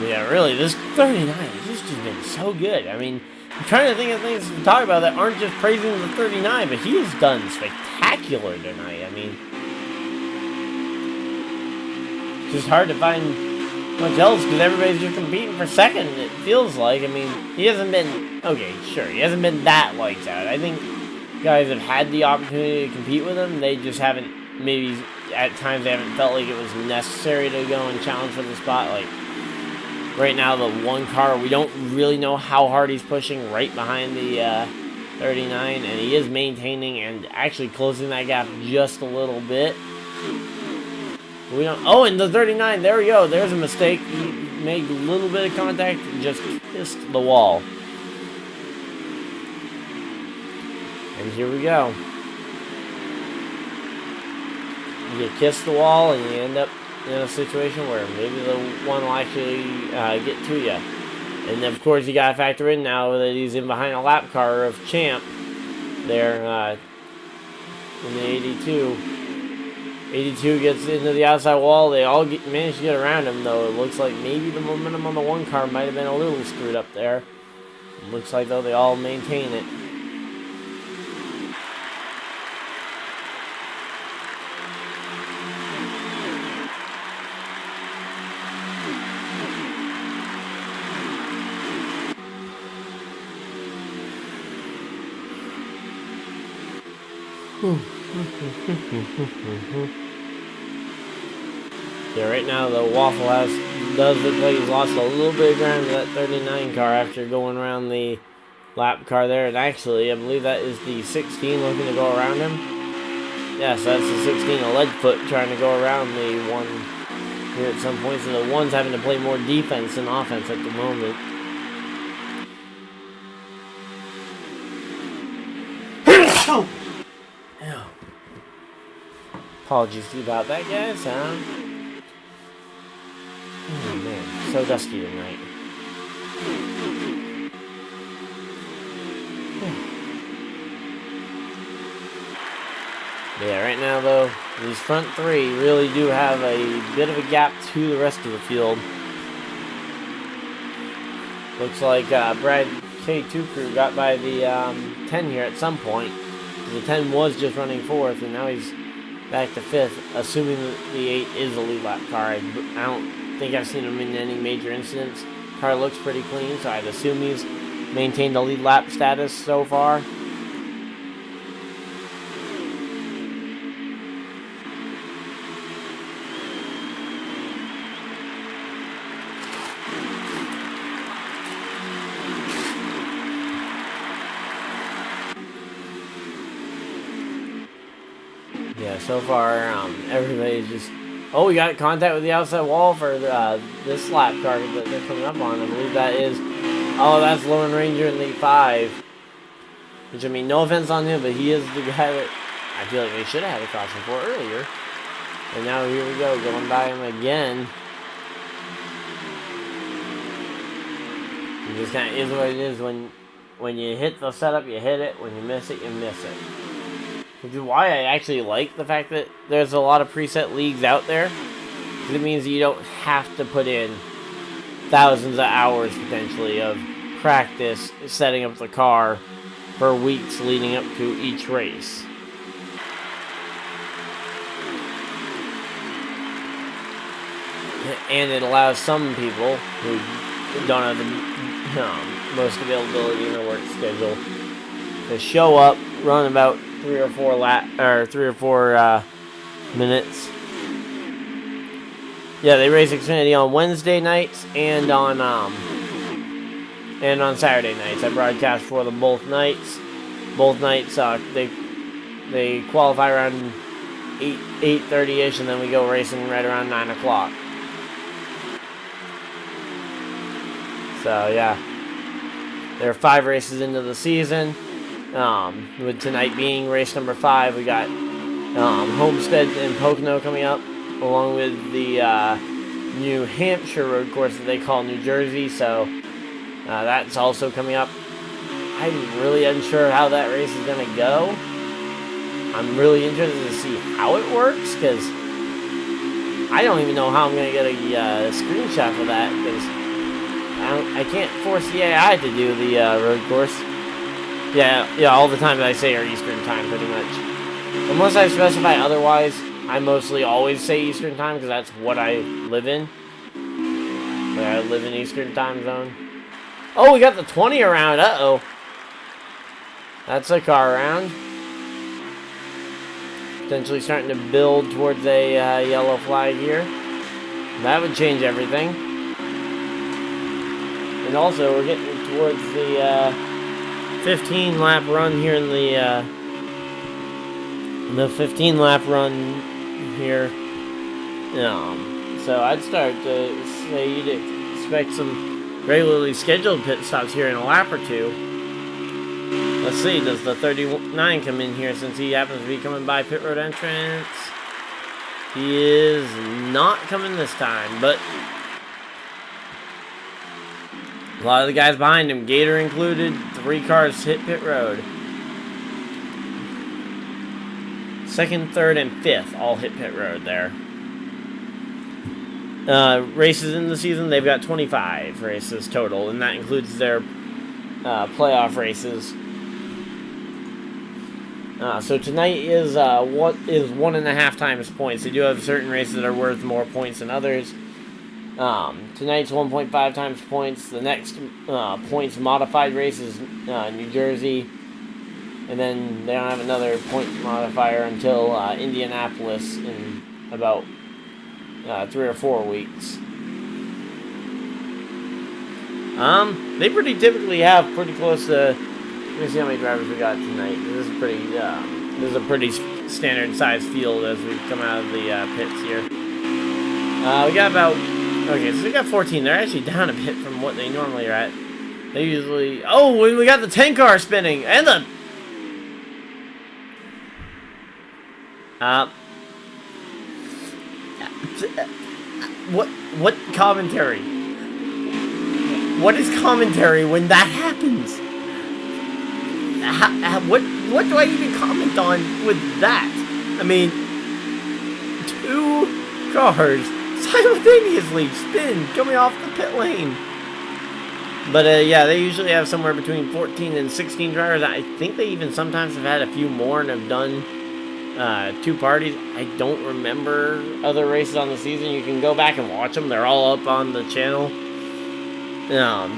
Yeah, really, this 39 has just been so good. I mean, I'm trying to think of things to talk about that aren't just praising the 39, but he has done spectacular tonight. I mean, it's just hard to find much else because everybody's just competing for second, it feels like. I mean, he hasn't been, okay, sure, he hasn't been that lights out. I think guys have had the opportunity to compete with him. They just haven't, maybe at times they haven't felt like it was necessary to go and challenge for the spot. Like, right now, the one car, we don't really know how hard he's pushing right behind the 39, and he is maintaining and actually closing that gap just a little bit. We don't. Oh, and the 39, there we go. There's a mistake. He made a little bit of contact and just kissed the wall. And here we go. You kiss the wall, and you end up in a situation where maybe the one will actually get to you. And of course, you gotta factor in now that he's in behind a lap car of Champ there in the 82. 82 gets into the outside wall. They all manage to get around him, though. It looks like maybe the momentum on the one car might have been a little screwed up there. It looks like, though, they all maintain it. Yeah, right now the Waffle House does look like he's lost a little bit of ground to that 39 car after going around the lap car there. And actually, I believe that is the 16 looking to go around him. Yes, that's the 16, a Leadfoot trying to go around the one here at some point. So the one's having to play more defense than offense at the moment. Oh! Apologies about that, guys. Oh man, so dusty tonight. Yeah, right now though, these front three really do have a bit of a gap to the rest of the field. Looks like Brad K2 crew got by the 10 here at some point. The 10 was just running fourth, and now he's back to fifth, assuming that the 8 is a lead lap car. I don't think I've seen him in any major incidents. Car looks pretty clean, so I'd assume he's maintained the lead lap status so far. Yeah, so far, everybody's just... Oh, we got contact with the outside wall for this lap car that they're coming up on. I believe that is... Oh, that's Lone Ranger in the 5. Which, I mean, no offense on him, but he is the guy that I feel like they should have had a caution for earlier. And now here we go, going by him again. It just kind of is what it is. When you hit the setup, you hit it. When you miss it, you miss it. Which is why I actually like the fact that there's a lot of preset leagues out there. Because it means that you don't have to put in thousands of hours, potentially, of practice setting up the car for weeks leading up to each race. And it allows some people who don't have the most availability in their work schedule to show up, run about 3 or 4 minutes. Yeah, they race Xfinity on Wednesday nights and on Saturday nights. I broadcast for them both nights. Both nights, they qualify around 8:30ish, and then we go racing right around 9 o'clock. So yeah, there are 5 races into the season. With tonight being race number 5, we got Homestead and Pocono coming up, along with the New Hampshire road course that they call New Jersey. So that's also coming up. I'm really unsure how that race is going to go. I'm really interested to see how it works, because I don't even know how I'm going to get a screenshot for that, because I can't force the AI to do the road course. Yeah, all the times I say are Eastern time, pretty much. Unless I specify otherwise, I mostly always say Eastern time, because that's what I live in. I live in Eastern time zone. Oh, we got the 20 around. Uh-oh. That's a car around. Potentially starting to build towards a yellow flag here. That would change everything. And also, we're getting towards the 15-lap run here in the 15-lap run here. So I'd start to say you'd expect some regularly scheduled pit stops here in a lap or two. Let's see, does the 39 come in here since he happens to be coming by pit road entrance? He is not coming this time, but a lot of the guys behind him, Gator included, 3 cars hit pit road. 2nd, 3rd, and 5th all hit pit road there. Races in the season, they've got 25 races total, and that includes their playoff races. So tonight is 1.5 times points. They do have certain races that are worth more points than others. Tonight's 1.5 times points. The next points modified race is New Jersey. And then they don't have another point modifier until Indianapolis in about 3 or 4 weeks. They pretty typically have pretty close to... Let me see how many drivers we got tonight. This is a pretty standard sized field as we come out of the pits here. We got about... Okay, so we got 14. They're actually down a bit from what they normally are at. They usually... Oh, we got the 10 car spinning! And the... What commentary? What is commentary when that happens? What do I even comment on with that? I mean, 2 cars simultaneously spin coming off the pit lane. But yeah, they usually have somewhere between 14 and 16 drivers. I think they even sometimes have had a few more and have done 2 parties. I don't remember other races on the season. You can go back and watch them. They're all up on the channel.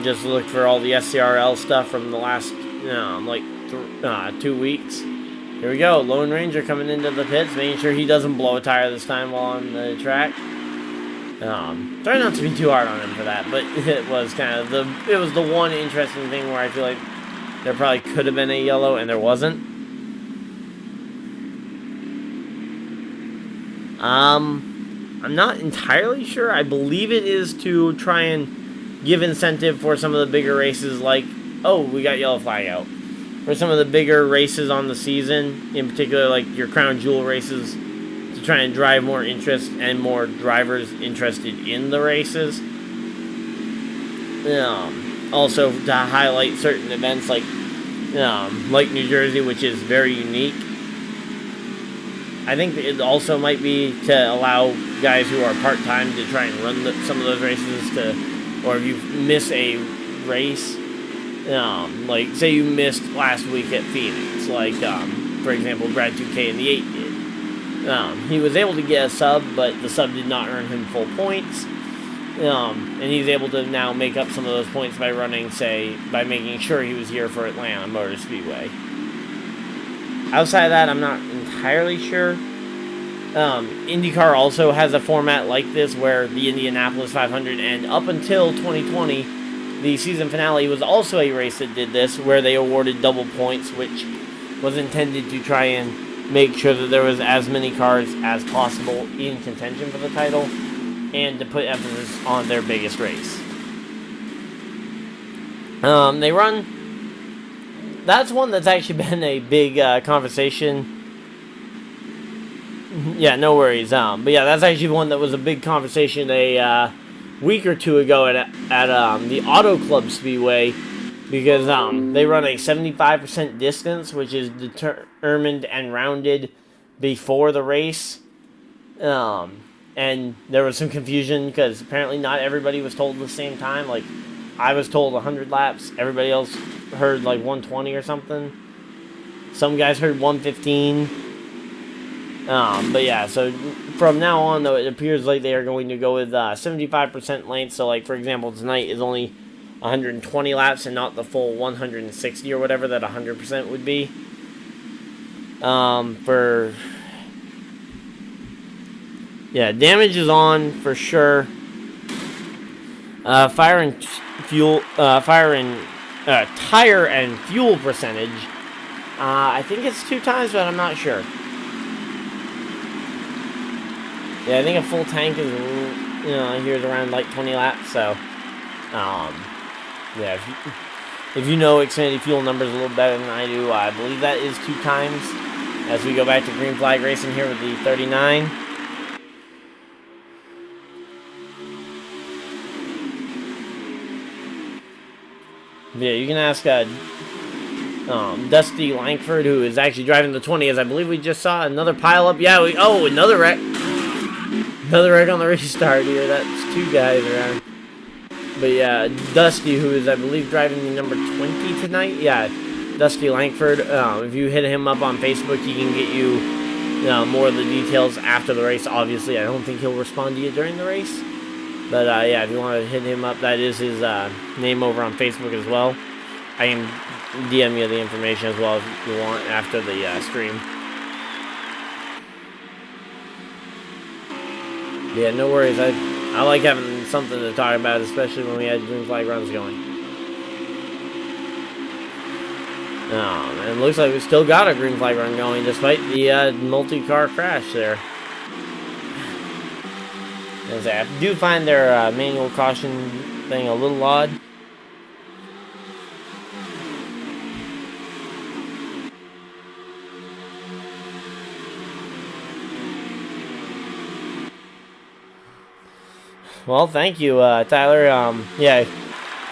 Just look for all the SCRL stuff from the last, 2 weeks. Here we go. Lone Ranger coming into the pits, making sure he doesn't blow a tire this time while on the track. Try not to be too hard on him for that, but it was kind of the one interesting thing where I feel like there probably could have been a yellow and there wasn't. I'm not entirely sure. I believe it is to try and give incentive for some of the bigger races, like, oh, we got yellow flag out. For some of the bigger races on the season, in particular, like your crown jewel races, to try and drive more interest and more drivers interested in the races. Also to highlight certain events like New Jersey, which is very unique. I think it also might be to allow guys who are part-time to try and run some of those races or if you miss a race, like say you missed last week at Phoenix, like for example Brad 2K in the 8 did. He was able to get a sub, but the sub did not earn him full points. And he's able to now make up some of those points by by making sure he was here for Atlanta Motor Speedway. Outside of that, I'm not entirely sure. IndyCar also has a format like this where the Indianapolis 500, and up until 2020, the season finale was also a race that did this, where they awarded double points, which was intended to try and make sure that there was as many cars as possible in contention for the title, and to put emphasis on their biggest race. They run... That's one that's actually been a big conversation. Yeah, no worries. But yeah, that's actually one that was a big conversation a week or two ago at the Auto Club Speedway, because they run a 75% distance, which is determined and rounded before the race. And there was some confusion because apparently not everybody was told at the same time. Like, I was told 100 laps. Everybody else heard like 120 or something. Some guys heard 115. But yeah, so from now on, though, it appears like they are going to go with 75% length. So, like, for example, tonight is only 120 laps and not the full 160 or whatever that 100% would be. Damage is on for sure. Tire and fuel percentage. I think it's 2 times, but I'm not sure. Yeah, I think a full tank is, here's around like 20 laps. So, yeah, if you know Xfinity fuel numbers a little better than I do, I believe that is 2 times. As we go back to green flag racing here with the 39. Yeah, you can ask Dusty Langford, who is actually driving the 20, as I believe we just saw another pileup. Yeah, another wreck. Another wreck on the restart here. That's 2 guys around. But yeah, Dusty, who is, I believe, driving the number 20 tonight. Yeah, Dusty Langford. If you hit him up on Facebook, he can get you more of the details after the race. Obviously, I don't think he'll respond to you during the race. But yeah, if you want to hit him up, that is his name over on Facebook as well. I can DM you the information as well if you want after the stream. Yeah, no worries. I like having something to talk about, especially when we had green flag runs going. And it looks like we still got a green flag run going despite the multi-car crash there. As I do find their manual caution thing a little odd. Well, thank you, Tyler. Yeah,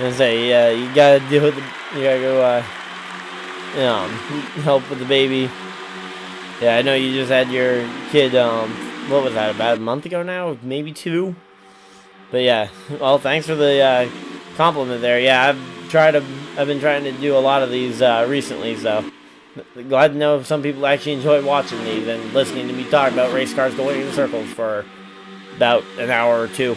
I say, you gotta deal with you gotta go, help with the baby. Yeah, I know you just had your kid, what was that, about a month ago now? Maybe 2? But yeah, well, thanks for the, compliment there. Yeah, I've been trying to do a lot of these, recently, so glad to know some people actually enjoy watching these and listening to me talk about race cars going in circles for about an hour or 2.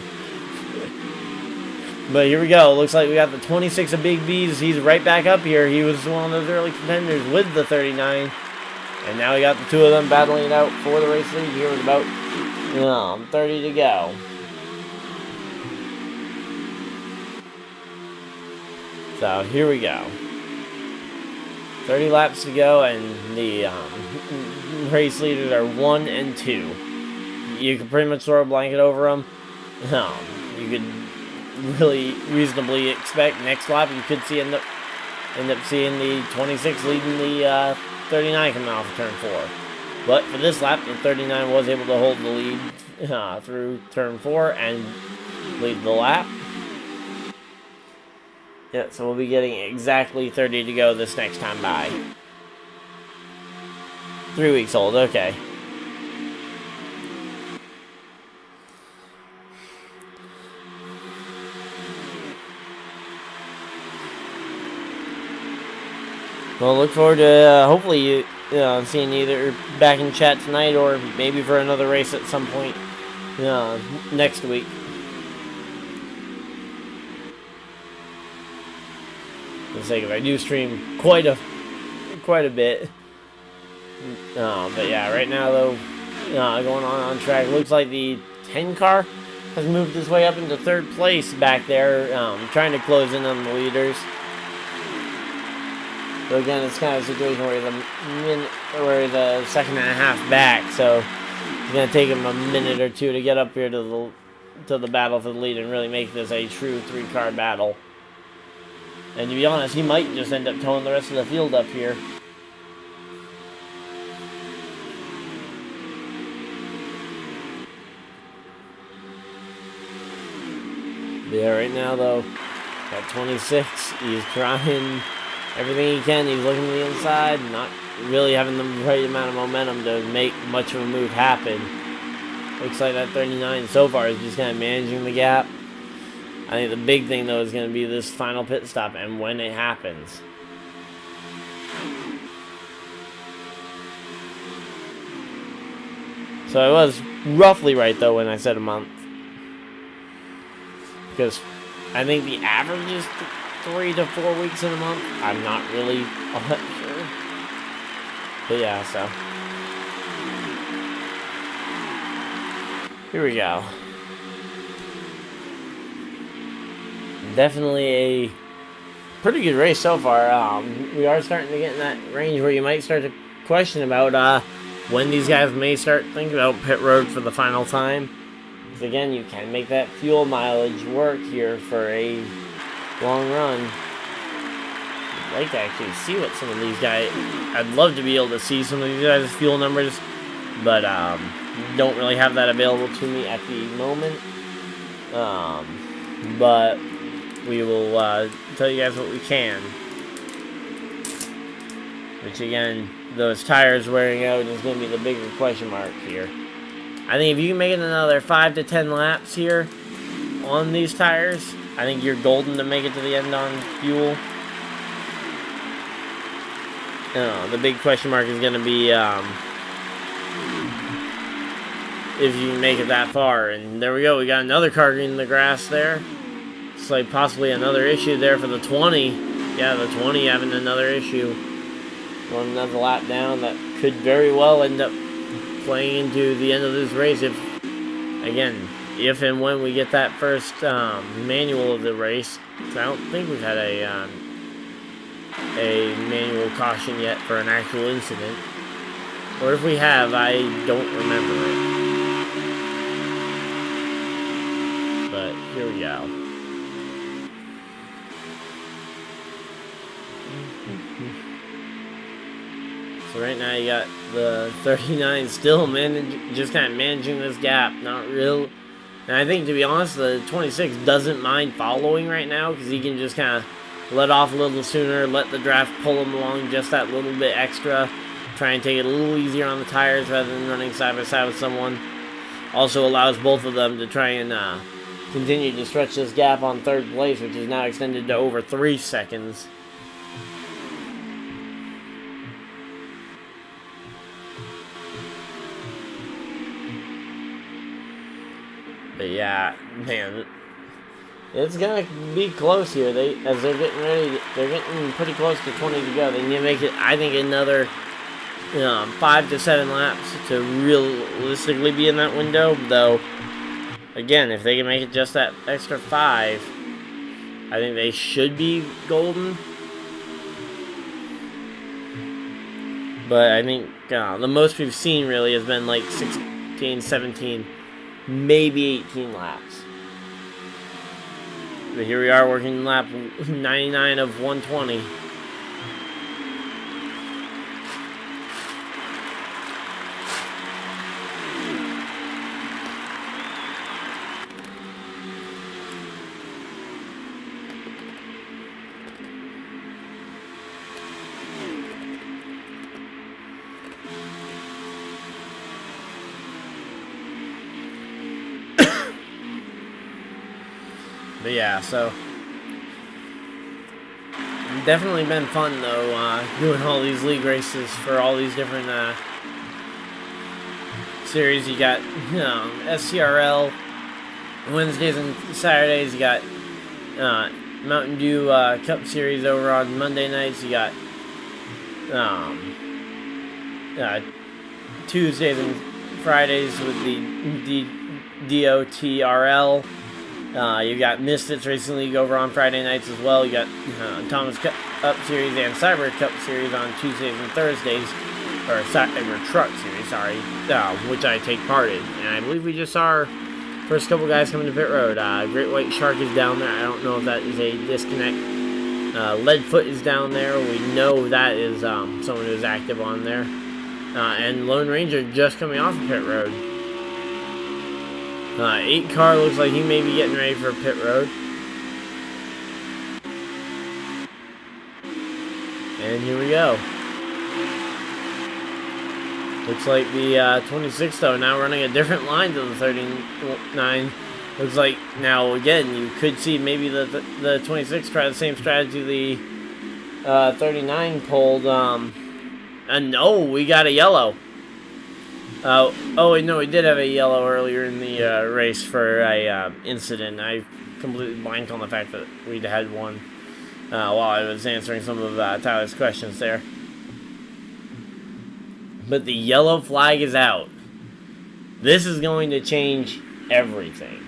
But here we go. Looks like we got the 26 of Big B's. He's right back up here. He was one of those early contenders with the 39. And now we got the 2 of them battling it out for the race lead here with about 30 to go. So here we go. 30 laps to go, and the race leaders are 1 and 2. you could pretty much throw a blanket over them. You could really reasonably expect next lap you could see end up seeing the 26 leading the 39 coming off of turn 4. But for this lap, the 39 was able to hold the lead through turn 4 and lead the lap. Yeah, so we'll be getting exactly 30 to go this next time by. 3 weeks old, okay. Well, look forward to hopefully seeing you either back in chat tonight or maybe for another race at some point next week. For the sake of I do stream quite a bit. But yeah, right now though, going on track. Looks like the 10 car has moved its way up into 3rd place back there, trying to close in on the leaders. But again, it's kind of a situation where the second and a half back, so it's gonna take him a minute or two to get up here to the battle for the lead and really make this a true 3-car battle. And to be honest, he might just end up towing the rest of the field up here. Yeah, right now though, at 26, he's trying everything he can. He's looking to the inside, not really having the right amount of momentum to make much of a move happen. Looks like that 39 so far is just kind of managing the gap. I think the big thing though is going to be this final pit stop and when it happens. So I was roughly right though when I said a month. Because I think the average is 3 to 4 weeks in a month. I'm not really sure. But yeah, so. Here we go. Definitely a pretty good race so far. We are starting to get in that range where you might start to question about when these guys may start thinking about pit road for the final time. Because again, you can make that fuel mileage work here for a long run. I'd like to actually see what some of these guys... I'd love to be able to see some of these guys' fuel numbers, but don't really have that available to me at the moment. But we will tell you guys what we can. Which again, those tires wearing out is going to be the bigger question mark here. I think if you can make it another 5 to 10 laps here on these tires, I think you're golden to make it to the end on fuel. The big question mark is going to be if you can make it that far. And there we go. We got another car in the grass there. It's like possibly another issue there for the 20. Yeah, the 20 having another issue. Going another lap down. That could very well end up playing into the end of this race if and when we get that first manual of the race. So I don't think we've had a manual caution yet for an actual incident. Or if we have, I don't remember it. But here we go. So right now you got the 39 still just kind of managing this gap. Not real. And I think, to be honest, the 26 doesn't mind following right now because he can just kind of let off a little sooner, let the draft pull him along just that little bit extra, try and take it a little easier on the tires rather than running side by side with someone. Also allows both of them to try and continue to stretch this gap on 3rd place, which is now extended to over 3 seconds. But yeah, man, it's gonna be close here. As they're getting ready, they're getting pretty close to 20 to go. They need to make it, I think, another 5 to 7 laps to realistically be in that window. Though, again, if they can make it just that extra 5, I think they should be golden. But I think the most we've seen really has been like gain 17, maybe 18 laps. But here we are working lap 99 of 120. But yeah, so definitely been fun though, doing all these league races for all these different series. You got SCRL Wednesdays and Saturdays. You got Mountain Dew Cup Series over on Monday nights. You got Tuesdays and Fridays with the DOTRL. You got Misfits Racing League over on Friday nights as well. You got Thomas Cup Series and Cyber Cup Series on Tuesdays and Thursdays, or Cyber Truck Series, sorry, which I take part in. And I believe we just saw our first couple guys coming to pit road. Great White Shark is down there. I don't know if that is a disconnect. Leadfoot is down there. We know that is someone who's active on there. And Lone Ranger just coming off of pit road. 8 car looks like he may be getting ready for pit road. And here we go. Looks like the 26 though now running a different line to the 39. Looks like now again you could see maybe the 26 try the same strategy the 39 pulled. And no, we got a yellow. Oh wait, no, we did have a yellow earlier in the race for a incident. I completely blanked on the fact that we'd had one while I was answering some of Tyler's questions there. But the yellow flag is out. This is going to change everything.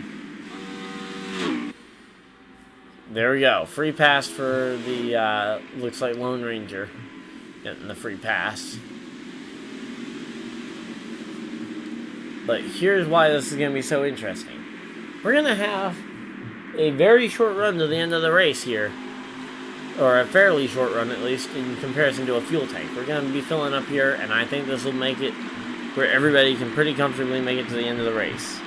There we go. Free pass for the, looks like Lone Ranger getting the free pass. But here's why this is going to be so interesting. We're going to have a very short run to the end of the race here. Or a fairly short run, at least, in comparison to a fuel tank. We're going to be filling up here, and I think this will make it where everybody can pretty comfortably make it to the end of the race.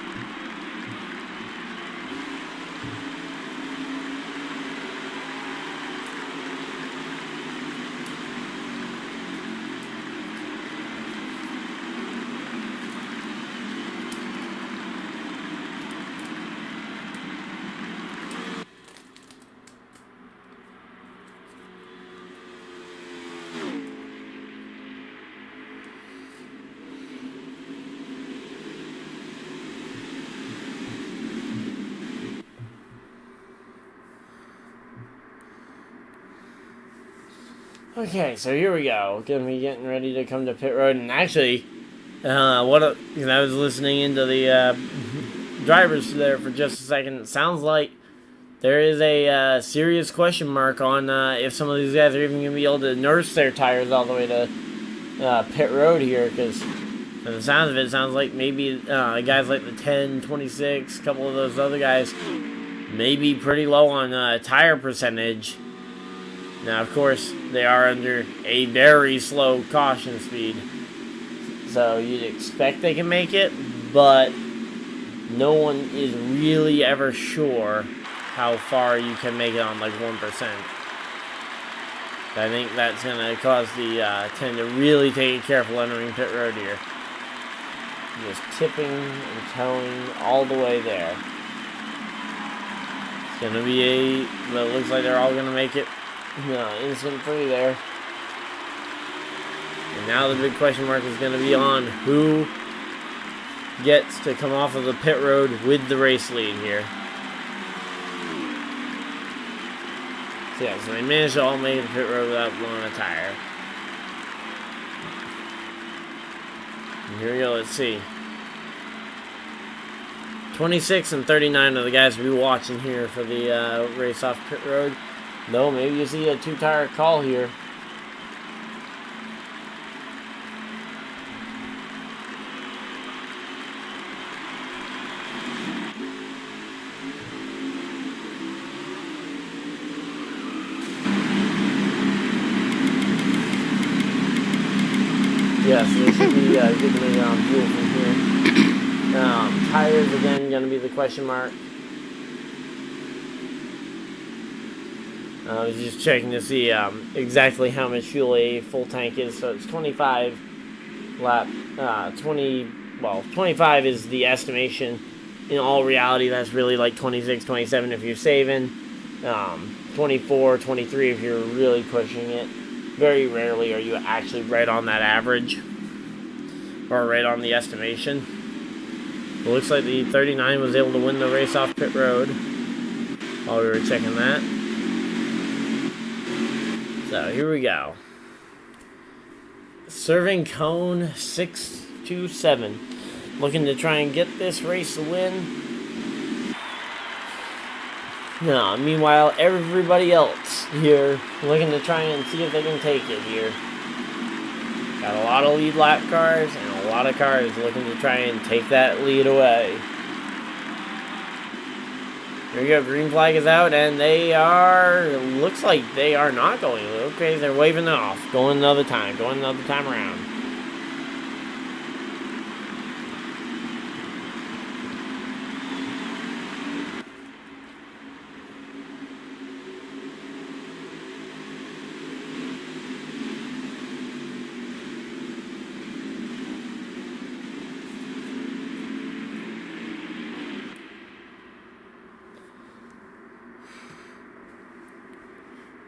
Okay, so here we go. Gonna be getting ready to come to pit road, and actually, I was listening into the drivers there for just a second. It sounds like there is a serious question mark on if some of these guys are even gonna be able to nurse their tires all the way to pit road here, because from the sounds of it, it sounds like maybe guys like the 10, 26, a couple of those other guys may be pretty low on tire percentage. Now, of course, they are under a very slow caution speed, so you'd expect they can make it, but no one is really ever sure how far you can make it on, like, 1%. I think that's going to cause the 10 to really take it careful entering pit road here. Just tipping and towing all the way there. It's going to be but it looks like they're all going to make it. No, instant free there. And now the big question mark is going to be on who gets to come off of the pit road with the race lead here. So yeah, so they managed to all make it to pit road without blowing a tire. And here we go, let's see. 26 and 39 are the guys we'll be watching here for the race off pit road. No, maybe you see a 2-tire call here. Yes, they should be giving me fuel from here. Tires, again, going to be the question mark. I was just checking to see exactly how much fuel a full tank is. So it's 25 lap, 25 is the estimation. In all reality, that's really like 26, 27 if you're saving. 24, 23 if you're really pushing it. Very rarely are you actually right on that average. Or right on the estimation. It looks like the 39 was able to win the race off pit road. While we were checking that. So here we go. Serving cone 627. Looking to try and get this race to win. No, meanwhile, everybody else here looking to try and see if they can take it here. Got a lot of lead lap cars and a lot of cars looking to try and take that lead away. There you go, green flag is out, and they are, looks like they are not going. Okay, they're waving it off. Going another time around.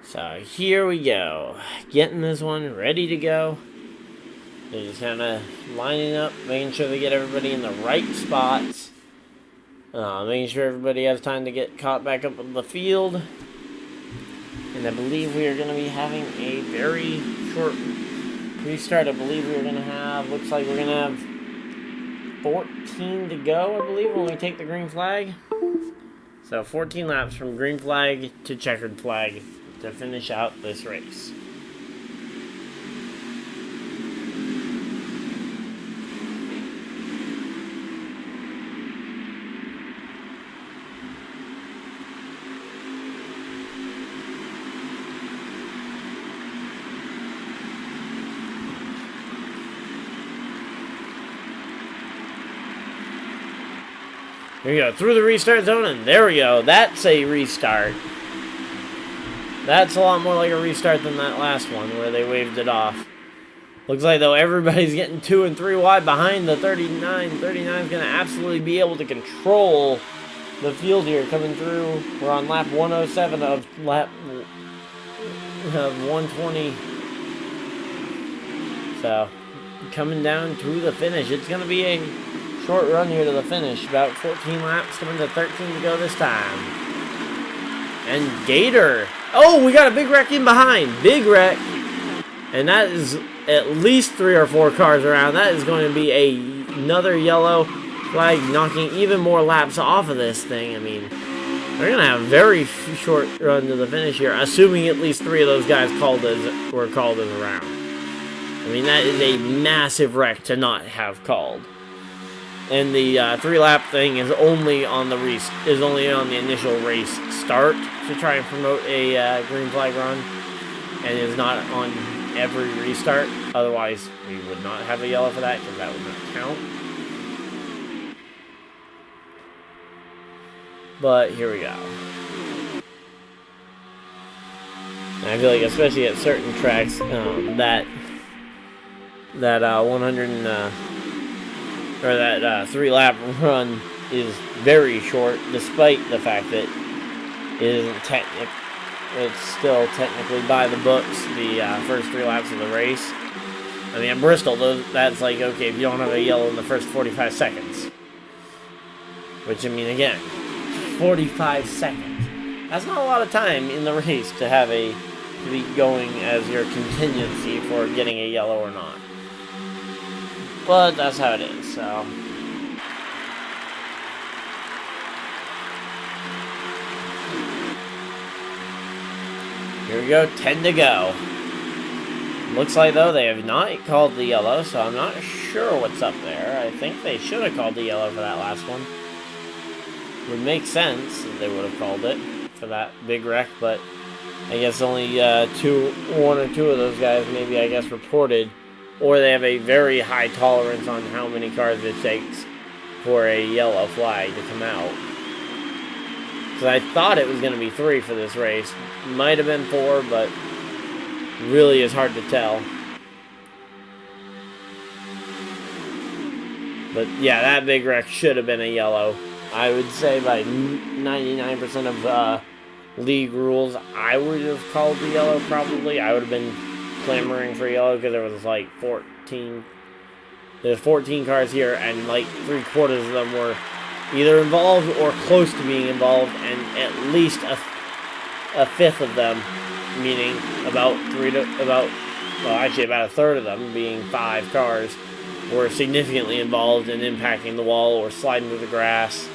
So here we go, getting this one ready to go. They're just kind of lining up, making sure they get everybody in the right spots. Making sure everybody has time to get caught back up in the field. And I believe we are going to be having a very short restart. I believe we're going to have, looks like we're going to have 14 to go, I believe, when we take the green flag. So 14 laps from green flag to checkered flag to finish out this race. There you go, through the restart zone, and there we go. That's a restart. That's a lot more like a restart than that last one where they waved it off. Looks like, though, everybody's getting 2 and 3 wide behind the 39. 39 is going to absolutely be able to control the field here coming through. We're on lap 107 of lap 120. So, coming down to the finish. It's going to be a short run here to the finish. About 14 laps, coming to 13 to go this time. And Gator. Oh, we got a big wreck in behind. Big wreck. And that is at least 3 or 4 cars around. That is going to be another yellow flag, knocking even more laps off of this thing. I mean, they're going to have a very short run to the finish here, assuming at least 3 of those guys were called as around. I mean, that is a massive wreck to not have called. And the 3-lap thing is only on the initial race start to try and promote a green flag run, and is not on every restart. Otherwise, we would not have a yellow for that because that would not count. But here we go. And I feel like, especially at certain tracks, that 3-lap run is very short, despite the fact that it's still technically by the books, the first 3 laps of the race. I mean, at Bristol, that's like, okay, if you don't have a yellow in the first 45 seconds. Which, I mean, again, 45 seconds. That's not a lot of time in the race to be going as your contingency for getting a yellow or not. But that's how it is, so. Here we go, 10 to go. Looks like, though, they have not called the yellow, so I'm not sure what's up there. I think they should have called the yellow for that last one. Would make sense that they would have called it for that big wreck, but I guess only 1 or 2 of those guys maybe, I guess, reported or they have a very high tolerance on how many cars it takes for a yellow flag to come out. Because I thought it was going to be 3 for this race. Might have been 4, but really is hard to tell. But yeah, that big wreck should have been a yellow. I would say by 99% of league rules, I would have called the yellow probably. I would have been clamoring for yellow because there was like 14. There's 14 cars here, and like 3/4 of them were either involved or close to being involved, and at least a fifth of them, meaning about a third of them, being 5 cars, were significantly involved in impacting the wall or sliding through the grass.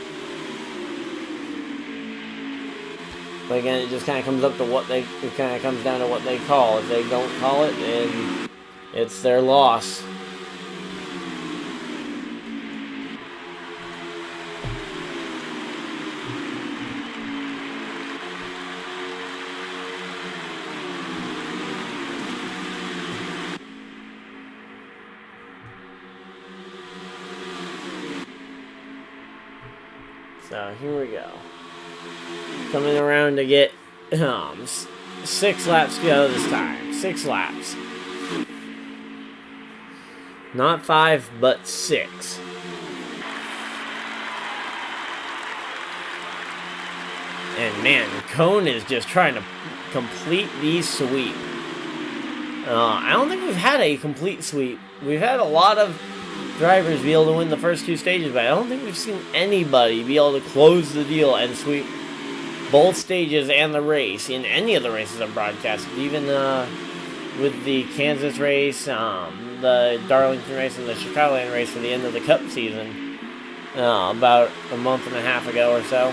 But again, it just kind of comes up to it kind of comes down to what they call. If they don't call it, then it's their loss. So here we go. Coming around to get 6 laps to go this time. 6 laps. Not 5, but 6. And man, Cone is just trying to complete the sweep. I don't think we've had a complete sweep. We've had a lot of drivers be able to win the first 2 stages, but I don't think we've seen anybody be able to close the deal and sweep both stages and the race in any of the races I've broadcasted. Even with the Kansas race, the Darlington race, and the Chicagoland race for the end of the Cup season about a month and a half ago or so.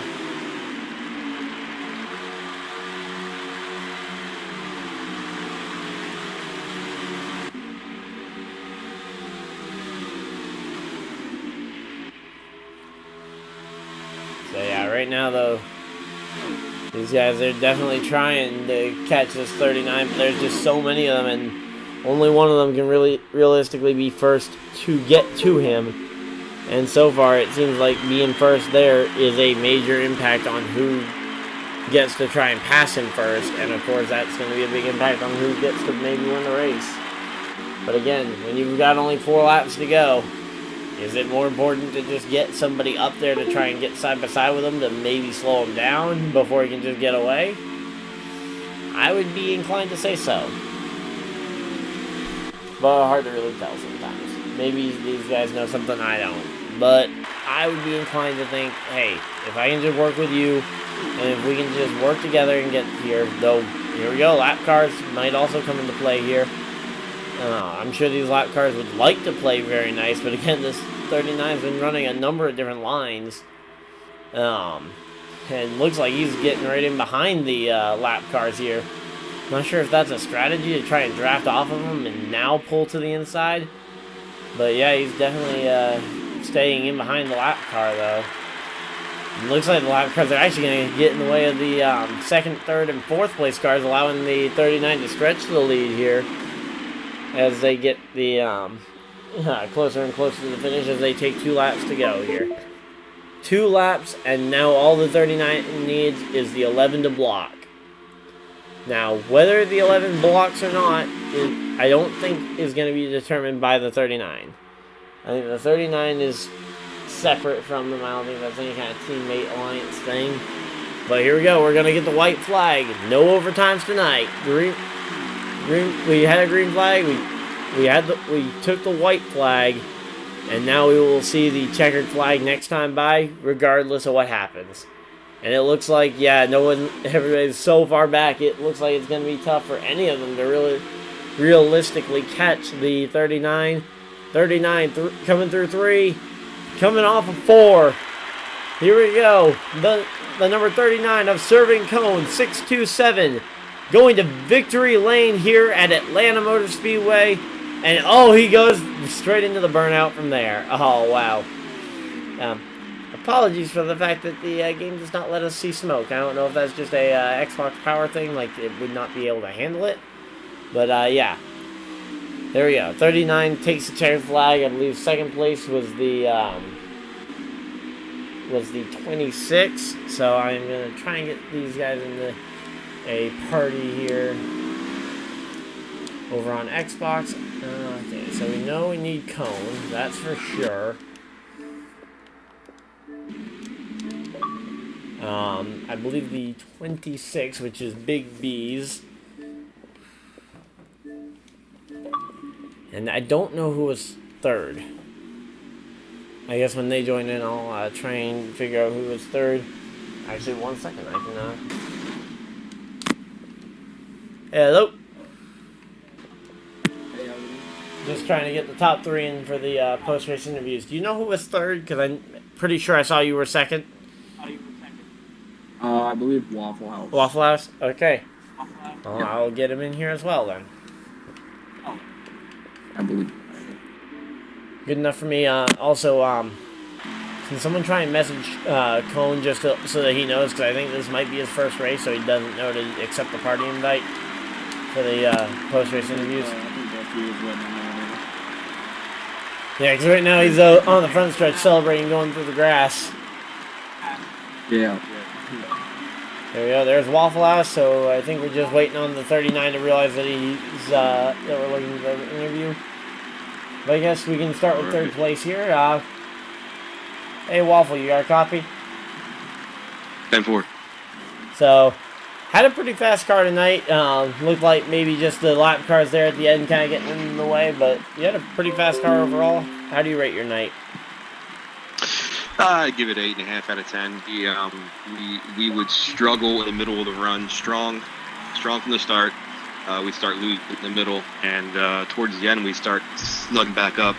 So yeah, right now though, these guys are definitely trying to catch this 39, but there's just so many of them, and only one of them can really realistically be first to get to him. And so far, it seems like being first there is a major impact on who gets to try and pass him first, and of course that's going to be a big impact on who gets to maybe win the race. But again, when you've got only 4 laps to go, is it more important to just get somebody up there to try and get side by side with him to maybe slow him down before he can just get away? I would be inclined to say so. But hard to really tell sometimes. Maybe these guys know something I don't. But I would be inclined to think, hey, if I can just work with you, and if we can just work together and get here, though, here we go, lap cars might also come into play here. I'm sure these lap cars would like to play very nice, but again, this 39's been running a number of different lines. And looks like he's getting right in behind the lap cars here. Not sure if that's a strategy to try and draft off of them and now pull to the inside. But yeah, he's definitely staying in behind the lap car, though. It looks like the lap cars are actually going to get in the way of the 2nd, 3rd, and 4th place cars, allowing the 39 to stretch the lead here as they get the closer and closer to the finish as they take 2 laps to go here. 2 laps, and now all the 39 needs is the 11 to block. Now, whether the 11 blocks or not, I don't think is going to be determined by the 39. I think the 39 is separate from them. I don't think that's any kind of teammate alliance thing. But here we go. We're going to get the white flag. No overtimes tonight. Green. We had a green flag. We took the white flag, and now we will see the checkered flag next time by, regardless of what happens. And it looks like, yeah, everybody's so far back. It looks like it's going to be tough for any of them to really realistically catch the 39. 39 coming through 3, coming off of 4. Here we go. The number 39 of Serving Cone, 627. Going to victory lane here at Atlanta Motor Speedway. And, oh, he goes straight into the burnout from there. Oh, wow. Apologies for the fact that the game does not let us see smoke. I don't know if that's just a Xbox power thing, like it would not be able to handle it. But, yeah. There we go. 39 takes the checkered flag. I believe second place was the 26. So I'm gonna try and get these guys into a party here over on Xbox. Okay, so we know we need cone. That's for sure. I believe the 26, which is Big B's. And I don't know who was third. I guess when they join in, I'll try and figure out who was third. Actually, 1 second. I can. Hello. Just trying to get the top 3 in for the post-race interviews. Do you know who was third? Because I'm pretty sure I saw you were second. I believe Waffle House. Waffle House? Okay. Well, yeah. I'll get him in here as well then. I believe. Good enough for me. Also, can someone try and message Cone just so that he knows? Because I think this might be his first race, so he doesn't know to accept the party invite for the post-race interviews. I think that's who is right now. Yeah, because right now he's on the front stretch celebrating going through the grass. Yeah. There we go. There's Waffle House. So I think we're just waiting on the 39 to realize that he's that we're looking for an interview. But I guess we can start with third place here. Hey Waffle, you got a copy? 10-4. So had a pretty fast car tonight. Looked like maybe just the lap cars there at the end kind of getting in the way, but you had a pretty fast car overall. How do you rate your night? I give it 8.5 out of 10. We would struggle in the middle of the run, strong from the start. We start losing in the middle, and towards the end we start slugging back up.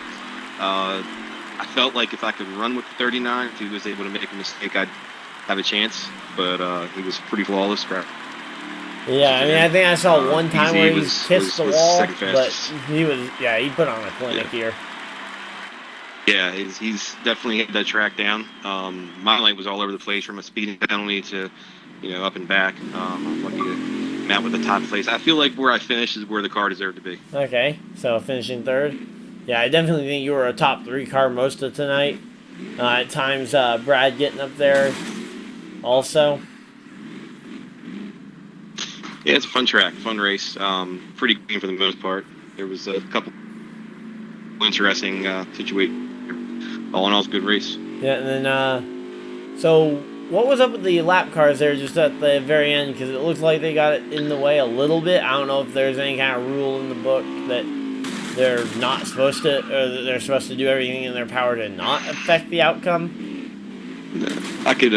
I felt like if I could run with the 39, if he was able to make a mistake, I'd have a chance. But he was pretty flawless. Yeah, I mean, I think I saw one time where he kissed the wall, but he put on a clinic here. Yeah, he's definitely hit that track down. My light was all over the place from a speeding penalty to, up and back. I'm lucky to come out with the top place. I feel like where I finished is where the car deserved to be. Okay, so finishing third. Yeah, I definitely think you were a top 3 car most of tonight. At times, Brad getting up there also. Yeah, it's a fun track, fun race. Pretty clean for the most part. There was a couple interesting situations. All in all, it's a good race. Yeah, and then, so what was up with the lap cars there just at the very end? Because it looks like they got it in the way a little bit. I don't know if there's any kind of rule in the book that they're not supposed to, or that they're supposed to do everything in their power to not affect the outcome. I could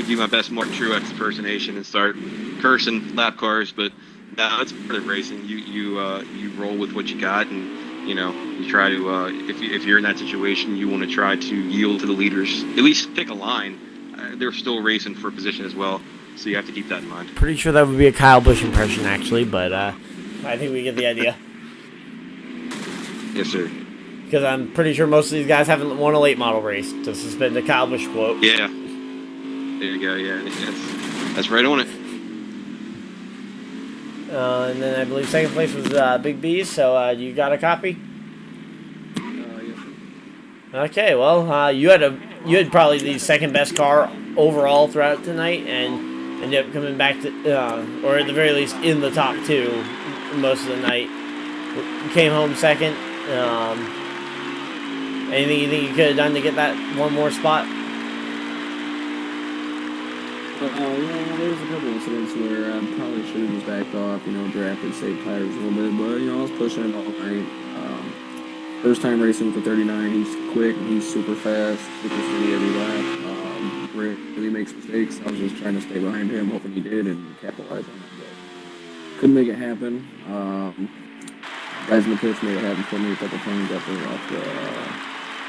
do my best Martin Truex impersonation and start cursing lap cars, but no, it's part of racing. You roll with what you got, and you try to if you're in that situation, you want to try to yield to the leaders. At least pick a line. They're still racing for position as well, so you have to keep that in mind. Pretty sure that would be a Kyle Busch impression, actually, but I think we get the idea. Yes, sir. Because I'm pretty sure most of these guys haven't won a late model race, to suspend the Kyle Busch quote. Yeah. There you go. Yeah, that's right on it. And then I believe second place was Big B's, so you got a copy? Yes. Okay, well, you had probably the second best car overall throughout tonight, and ended up coming back to, or at the very least in the top 2 most of the night. You came home second. Anything you think you could have done to get that one more spot? There was a couple incidents where I probably should have just backed off, drafted, saved tires a little bit, but, I was pushing it all night. First time racing with the 39, he's quick, he's super fast, super steady every lap, really makes mistakes. I was just trying to stay behind him, hoping he did, and capitalize on that, but couldn't make it happen. Guys in the pits made it happen for me a couple times after off the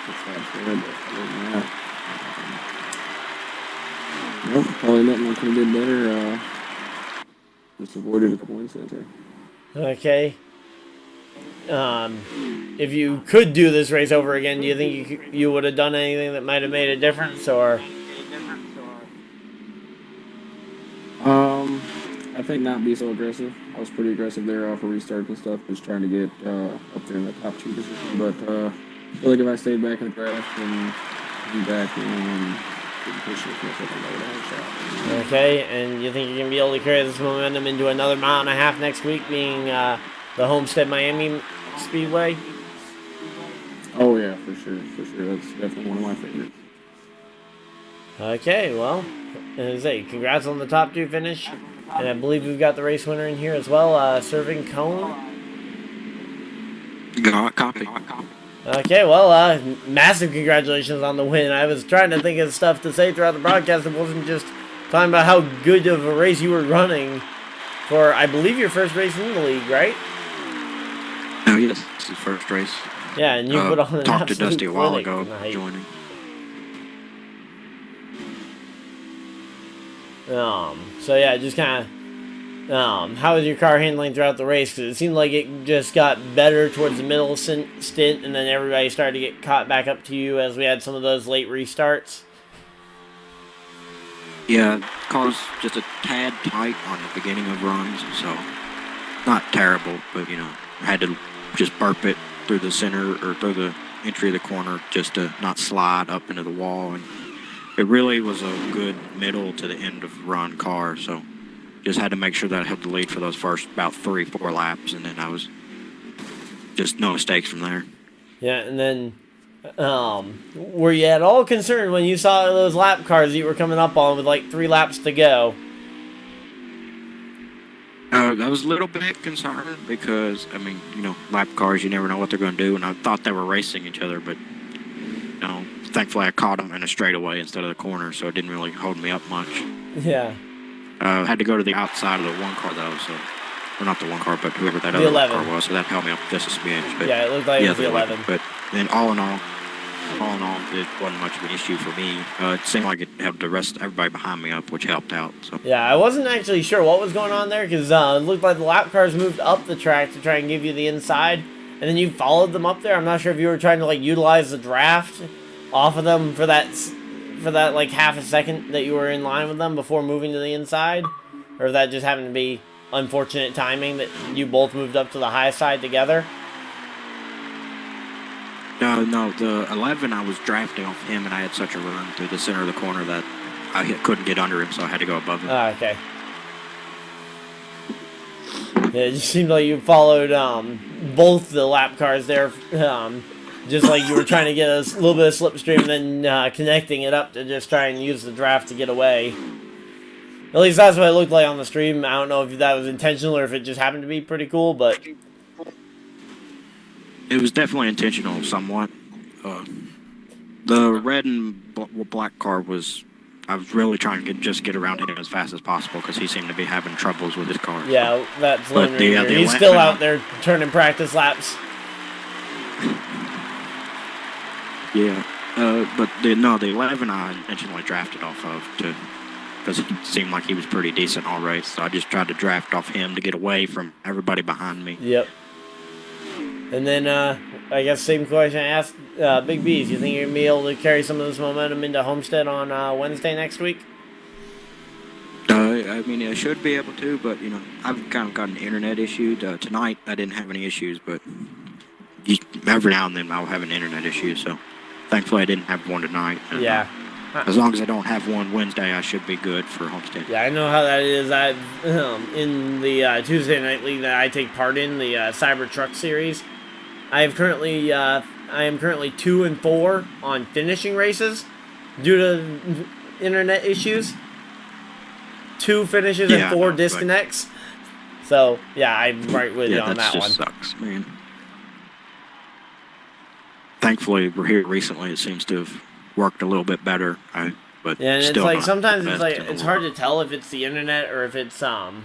stops there, but other than that, nope, probably nothing I could have did better. Just avoided a couple incidents here. Okay. If you could do this race over again, do you think you would have done anything that might have made a difference, or? I think not be so aggressive. I was pretty aggressive there off of restarts and stuff, just trying to get up there in the top 2 position. But I feel like if I stayed back in the draft and be back and didn't push it, I think I would have had a shot. Okay, and you think you're going to be able to carry this momentum into another mile and a half next week, being the Homestead Miami Speedway? Oh yeah, for sure. That's definitely one of my favorites. Okay, well, as I say, congrats on the top 2 finish. And I believe we've got the race winner in here as well, serving cone. Got copy. Okay, well, massive congratulations on the win. I was trying to think of stuff to say throughout the broadcast. It wasn't just talking about how good of a race you were running for, I believe, your first race in the league, right? Oh, yes. It's his first race. Yeah, and you put on an talked to absolute Dusty a while clinic ago, tonight. joining. So yeah, just kind of, how was your car handling throughout the race? Because it seemed like it just got better towards the middle stint, and then everybody started to get caught back up to you as we had some of those late restarts. Yeah, car's just a tad tight on the beginning of runs, so not terrible, but, I had to just burp it through the center or through the entry of the corner just to not slide up into the wall. And it really was a good middle to the end of run car, so just had to make sure that I held the lead for those first about 3-4 laps, and then I was just no mistakes from there. Yeah, and then were you at all concerned when you saw those lap cars that you were coming up on with like 3 laps to go? I was a little bit concerned because, lap cars, you never know what they're going to do, and I thought they were racing each other, but, thankfully I caught them in a straightaway instead of the corner, so it didn't really hold me up much. Yeah. I had to go to the outside of the one car, though, so, well, not the one car, but whoever that the other 11. car was, so that held me up just a smidge. But, yeah, it looked like it was the 11. But then all in all, it wasn't much of an issue for me. It seemed like it helped everybody behind me up, which helped out. So. Yeah, I wasn't actually sure what was going on there because it looked like the lap cars moved up the track to try and give you the inside, and then you followed them up there. I'm not sure if you were trying to utilize the draft off of them for that like half a second that you were in line with them before moving to the inside, or if that just happened to be unfortunate timing that you both moved up to the high side together. No, the 11 I was drafting off him, and I had such a run through the center of the corner that I couldn't get under him, so I had to go above him. Okay. Yeah, it just seemed like you followed both the lap cars there, just like you were trying to get a little bit of slipstream and then connecting it up to just try and use the draft to get away. At least that's what it looked like on the stream. I don't know if that was intentional or if it just happened to be pretty cool, but... It was definitely intentional, somewhat. The red and black car was... I was really trying to just get around him as fast as possible because he seemed to be having troubles with his car. Yeah, that's literally... the he's still out there turning practice laps. Yeah, but the 11 I intentionally drafted off of because it seemed like he was pretty decent all race, so I just tried to draft off him to get away from everybody behind me. Yep. And then, I guess same question I asked Big B's. You think you're going to be able to carry some of this momentum into Homestead on Wednesday next week? I should be able to, but, I've kind of got an internet issue. Tonight, I didn't have any issues, but every now and then I'll have an internet issue, so thankfully I didn't have one tonight. And, yeah. As long as I don't have one Wednesday, I should be good for Homestead. Yeah, I know how that is. In the Tuesday night league that I take part in, the Cyber Truck Series, I am currently 2-4 on finishing races due to internet issues. 2 finishes and 4 disconnects. So yeah, I'm right with you on that one. That just sucks, man. Thankfully, we're here recently. It seems to have worked a little bit better. But yeah, and still it's like sometimes it's hard to tell if it's the internet or if it's something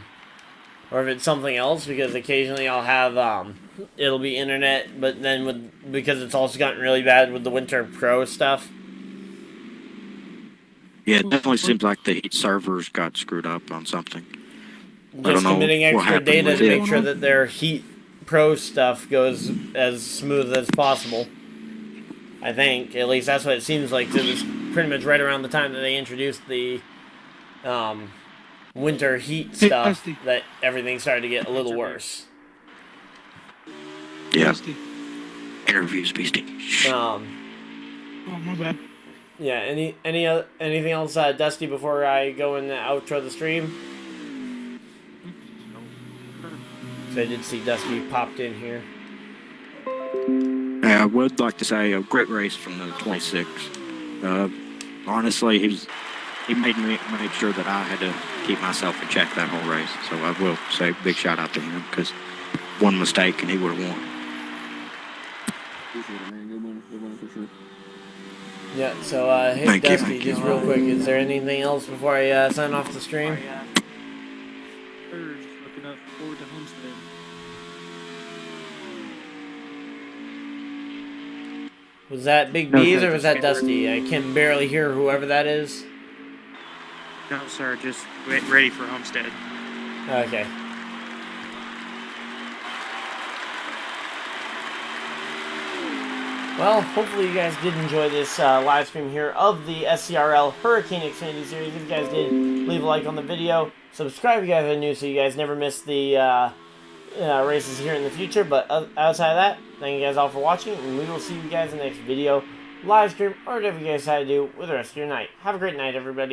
else, because occasionally I'll have it'll be internet, but then because it's also gotten really bad with the Winter Pro stuff. Yeah, it definitely seems like the heat servers got screwed up on something. Just committing extra data to make sure that their Heat Pro stuff goes as smooth as possible. I think, at least that's what it seems like. It was pretty much right around the time that they introduced the winter heat Hey, stuff Dusty. that everything started to get a little worse. Yeah. Dusty. Interviews, Beastie. Oh, my bad. Yeah. Anything else, Dusty? Before I go and outro the stream, so I did see Dusty popped in here. Yeah, I would like to say a great race from the 26. Honestly, he made sure that I had to keep myself in check that whole race. So I will say big shout out to him because one mistake and he would have won. Appreciate it, man. Good one for sure. Yeah. So hey, Thank you, Dusty, thank you. just real quick, is there anything else before I sign off the stream? Just looking up forward to Homestead. Was that Big No, B's sir, or was just that Dusty? I can barely hear whoever that is. No, sir, just ready for Homestead. Okay. Well, hopefully you guys did enjoy this live stream here of the SCRL Hurricane Xfinity Series. If you guys did, leave a like on the video. Subscribe if you guys are new so you guys never miss the races here in the future. But outside of that, thank you guys all for watching, and we will see you guys in the next video, live stream, or whatever you guys decide to do with the rest of your night. Have a great night, everybody.